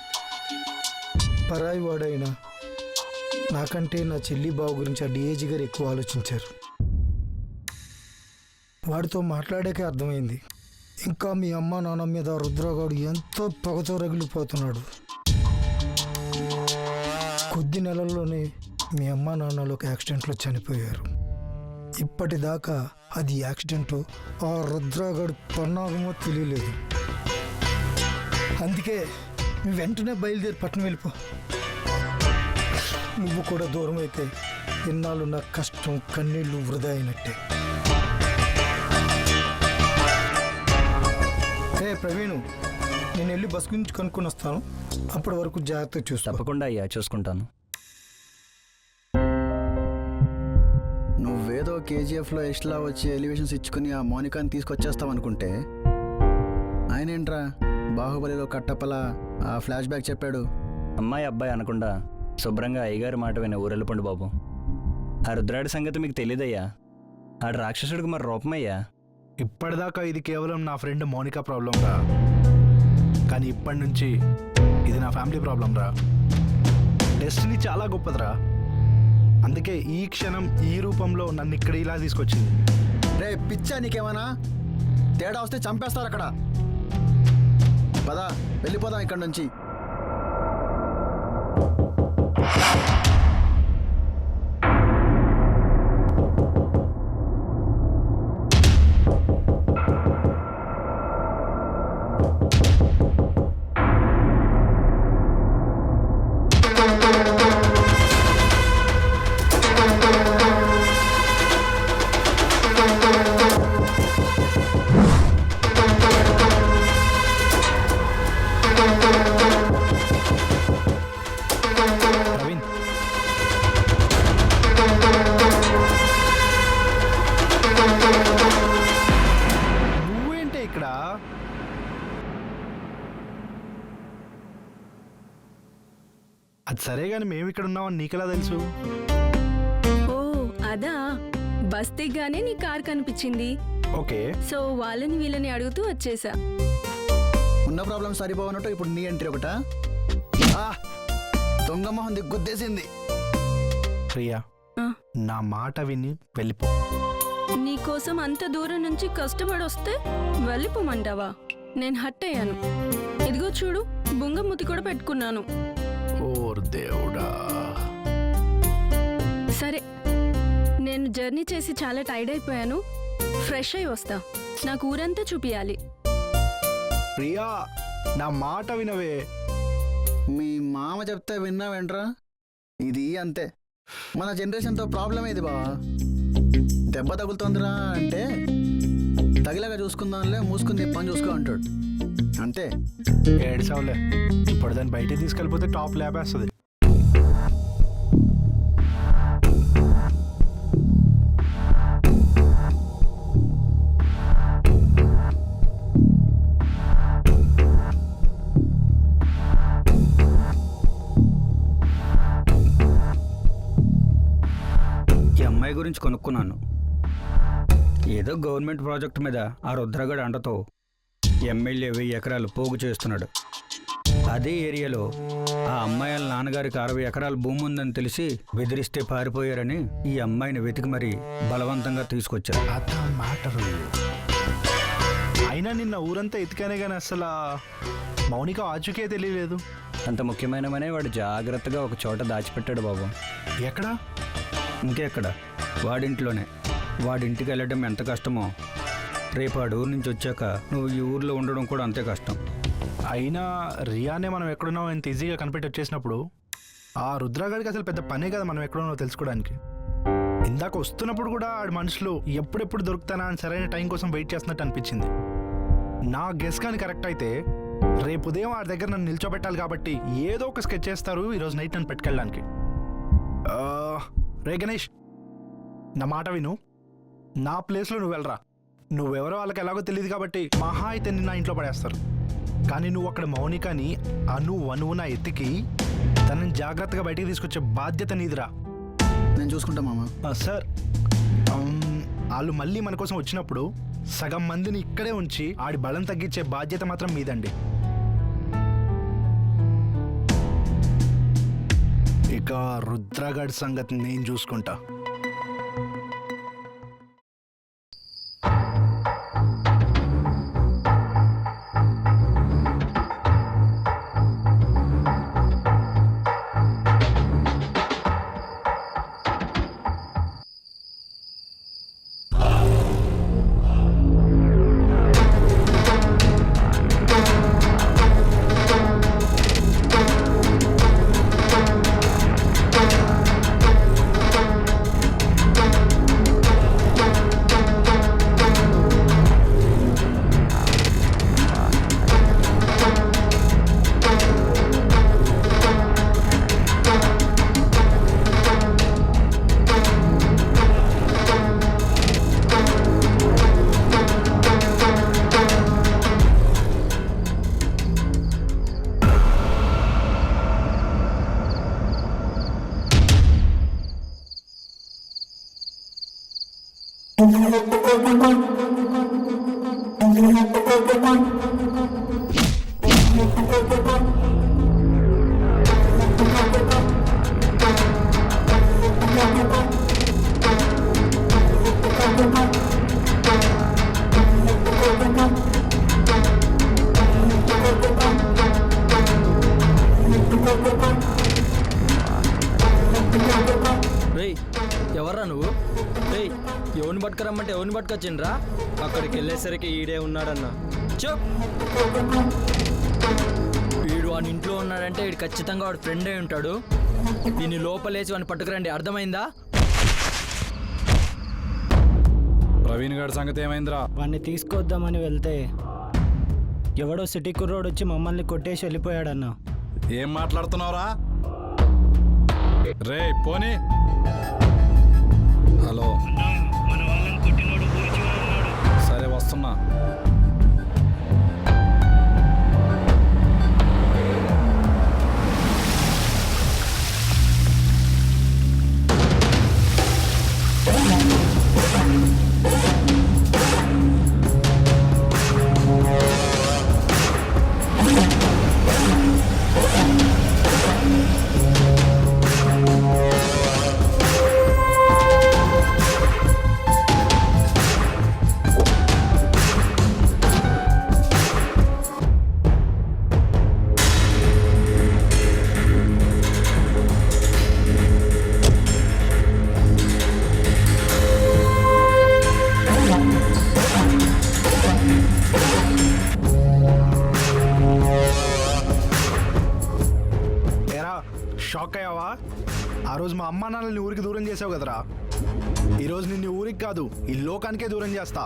[SPEAKER 1] పరాయి వాడైనా నాకంటే నా చెల్లి బావు గురించి ఆ డిఐజీ గారు ఎక్కువ ఆలోచించారు. వాడితో మాట్లాడాకే అర్థమైంది ఇంకా మీ అమ్మ నాన్న మీద రుద్రగాడు ఎంతో పొగతో రగిలిపోతున్నాడు. కొద్ది నెలల్లోనే మీ అమ్మ నాన్నలు ఒక యాక్సిడెంట్లో చనిపోయారు. ఇప్పటిదాకా అది యాక్సిడెంట్ ఆ రుద్రగాడు పన్నాగమో తెలియలేదు. అందుకే నువ్వు వెంటనే బయలుదేరి పట్టణం వెళ్ళిపో. నువ్వు కూడా దూరం అయితే ఇన్నాళ్ళు నా కష్టం కన్నీళ్ళు వృధా అయినట్టే. ప్రవీణు, నేను వెళ్ళి బస్ గురించి కనుక్కొని వస్తాను. అప్పటి వరకు జాగ్రత్తగా చూస్తా.
[SPEAKER 10] తప్పకుండా అయ్యా, చూసుకుంటాను.
[SPEAKER 2] నువ్వేదో కేజీఎఫ్లో ఎస్లా వచ్చి ఎలివేషన్స్ ఇచ్చుకుని ఆ మోనికాని తీసుకొచ్చేస్తావు అనుకుంటే ఆయన ఏంట్రా బాహుబలిలో కట్టప్పలా ఆ ఫ్లాష్ బ్యాక్ చెప్పాడు.
[SPEAKER 10] అమ్మాయి అబ్బాయి అనకుండా శుభ్రంగా అయ్యగారి మాట వినే ఊరెళ్ళిపోండి బాబు. ఆ రుద్రాడి సంగతి మీకు తెలియదయ్యా. ఆడు రాక్షసుడికి మరి రూపమయ్యా.
[SPEAKER 4] ఇప్పటిదాకా ఇది కేవలం నా ఫ్రెండ్ మోనికా ప్రాబ్లం రా, కానీ ఇప్పటి నుంచి ఇది నా ఫ్యామిలీ ప్రాబ్లం రా. డెస్టినీ చాలా గొప్పదిరా. అందుకే ఈ క్షణం ఈ రూపంలో నన్ను ఇక్కడ ఇలా తీసుకొచ్చింది.
[SPEAKER 2] రే పిచ్చా, నీకేమన్నా తేడా వస్తే చంపేస్తారు అక్కడ. పదా వెళ్ళిపోదాం ఇక్కడ నుంచి.
[SPEAKER 4] అది సరే గాని మేము ఇక్కడ ఉన్నామని నీకెలా తెలుసు?
[SPEAKER 11] ఓ అదా, బస్ దిగ్గానే నీ కార్ కనిపించింది.
[SPEAKER 4] ఓకే,
[SPEAKER 11] సో వాళ్ళని వీళ్ళని అడుగుతూ వచ్చేసా.
[SPEAKER 2] ఉన్న ప్రాబ్లం సరిపోవనట్టు ఇప్పుడు నీ ఎంట్రీ ఒకటా? దొంగ మొహం దిగ్గుద్దేసింది.
[SPEAKER 4] ప్రియా, నా మాట విని వెళ్ళిపో.
[SPEAKER 11] నీకోసం అంత దూరం నుంచి కష్టపడి వస్తే వెళ్ళిపోమంటావా? నేను హట్ అయ్యాను. ఇదిగో చూడు, బుంగమూతి కూడా పెట్టుకున్నాను.
[SPEAKER 4] ఓర్ దేవుడా.
[SPEAKER 11] సరే, నేను జర్నీ చేసి చాలా టైర్డ్ అయిపోయాను. ఫ్రెష్ అయి వస్తా. నాకు ఊరంతా చూపియాలి.
[SPEAKER 4] ప్రియా, నా మాట వినవే.
[SPEAKER 2] మీ మామ చెప్తే విన్నావేంట్రా? ఇది అంతే, మన జనరేషన్తో ప్రాబ్లం ఏది బావా. దెబ్బ తగులుతోందిరా అంటే తగిలాగా చూసుకుందాంలే, మూసుకుని పని చూసుకో అంటాడు. అంతే.
[SPEAKER 4] ఏడ్చావులే, ఇప్పుడు దాన్ని బయటికి తీసుకెళ్ళిపోతే టాప్ లేపేస్తుంది.
[SPEAKER 10] ఈ అమ్మాయి గురించి కొనుక్కున్నాను.
[SPEAKER 12] ఏదో గవర్నమెంట్ ప్రాజెక్ట్ మీద ఆ రుద్రగడ అండతో ఎమ్మెల్యే 1000 ఎకరాలు పోగు చేస్తున్నాడు. అదే ఏరియాలో ఆ అమ్మాయి వాళ్ళ నాన్నగారికి 60 ఎకరాల భూమి ఉందని తెలిసి బెదిరిస్తే పారిపోయారని ఈ అమ్మాయిని వెతికి మరీ బలవంతంగా తీసుకొచ్చారు.
[SPEAKER 4] మ్యాటరు అయినా నిన్న ఊరంతా ఎతికానే కానీ అసలు మౌనిక ఆచూకే తెలియలేదు.
[SPEAKER 10] అంత ముఖ్యమైనవనే వాడు జాగ్రత్తగా ఒక చోట దాచిపెట్టాడు బాబు.
[SPEAKER 4] ఎక్కడా?
[SPEAKER 12] ఇంకెక్కడ, వాడింట్లోనే. వాడింటికి వెళ్ళడం ఎంత కష్టమో రేపు ఆ ఊరు నుంచి వచ్చాక నువ్వు ఈ ఊర్లో ఉండడం కూడా అంతే కష్టం.
[SPEAKER 4] అయినా రియానే మనం ఎక్కడున్నామో ఎంత ఈజీగా కనిపెట్టి వచ్చేసినప్పుడు ఆ రుద్రగాడికి అసలు పెద్ద పనే కదా మనం ఎక్కడున్నామో తెలుసుకోవడానికి. ఇందాక వస్తున్నప్పుడు కూడా ఆడి మనుషులు ఎప్పుడెప్పుడు దొరుకుతానా అని సరైన టైం కోసం వెయిట్ చేస్తున్నట్టు అనిపించింది. నా గెస్ కానీ కరెక్ట్ అయితే రేపు ఉదయం వాడి దగ్గర నన్ను నిల్చోబెట్టాలి కాబట్టి ఏదో ఒక స్కెచ్ చేస్తారు ఈరోజు నైట్ నన్ను పెట్టుకెళ్ళడానికి. రే గణేష్, నా మాట విను. నా ప్లేస్లో నువ్వు వెళ్ళరా. నువ్వెవరో వాళ్ళకి ఎలాగో తెలియదు కాబట్టి మహా అయితే నిన్న ఇంట్లో పడేస్తారు. కానీ నువ్వు అక్కడ మౌనికని అణువున ఎత్తికి తనని జాగ్రత్తగా బయటికి తీసుకొచ్చే బాధ్యత నీదిరా.
[SPEAKER 2] నేను చూసుకుంటా మామ.
[SPEAKER 4] సార్, వాళ్ళు మళ్ళీ మన కోసం వచ్చినప్పుడు సగం మందిని ఇక్కడే ఉంచి ఆడి బలం తగ్గించే బాధ్యత మాత్రం మీదండి. ఇక రుద్రగఢ్ సంగతి నేను చూసుకుంటా.
[SPEAKER 3] ఎవర్రా నువ్వు? ఎవరిని పట్టుకురమ్మంటే ఎవరిని పట్టుకొచ్చిండ్రా? అక్కడికి వెళ్ళేసరికి ఈడే ఉన్నాడన్నా. చెప్, వీడు వాని ఇంట్లో ఉన్నాడంటే వీడు ఖచ్చితంగా వాడు ఫ్రెండ్ అయి ఉంటాడు. దీన్ని లోపలేసి వాడిని పట్టుకురండి, అర్థమైందా?
[SPEAKER 6] ప్రవీణ్ గారి సంగతి ఏమైందిరా?
[SPEAKER 13] వాడిని తీసుకొద్దామని వెళ్తే ఎవడో సిటీ కుర్రోడు వచ్చి మమ్మల్ని కొట్టేసి వెళ్ళిపోయాడన్నా.
[SPEAKER 6] ఏం మాట్లాడుతున్నావురా? రే పోనీ. హలో, సరే వస్తున్నా.
[SPEAKER 4] షాక్ అయ్యావా? ఆ రోజు మా అమ్మ నాన్నల్ని ఊరికి దూరం చేసావు కదరా. ఈరోజు నిన్ను ఊరికి కాదు ఈ లోకానికే దూరం చేస్తా.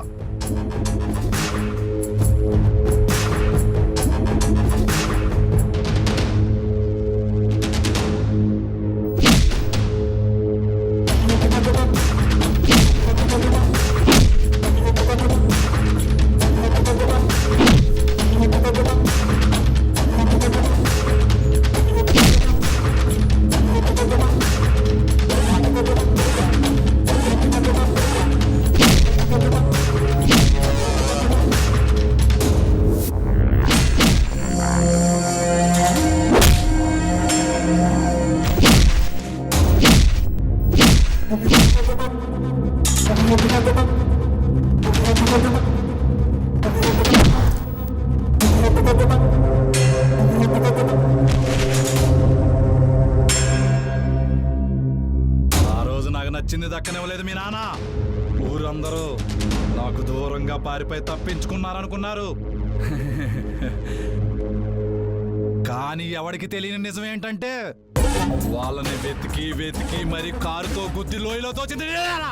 [SPEAKER 6] ఆ రోజు నాకు నచ్చింది దక్కనివ్వలేదు మీ నాన్న. ఊరందరూ నాకు దూరంగా పారిపోయి తప్పించుకున్నారనుకున్నారు. కానీ ఎవరికి తెలియని నిజం ఏంటంటే వాళ్ళని వెతికి వెతికి మరి కారుతో గుద్ది లోయలో తోచింది నేనేరా.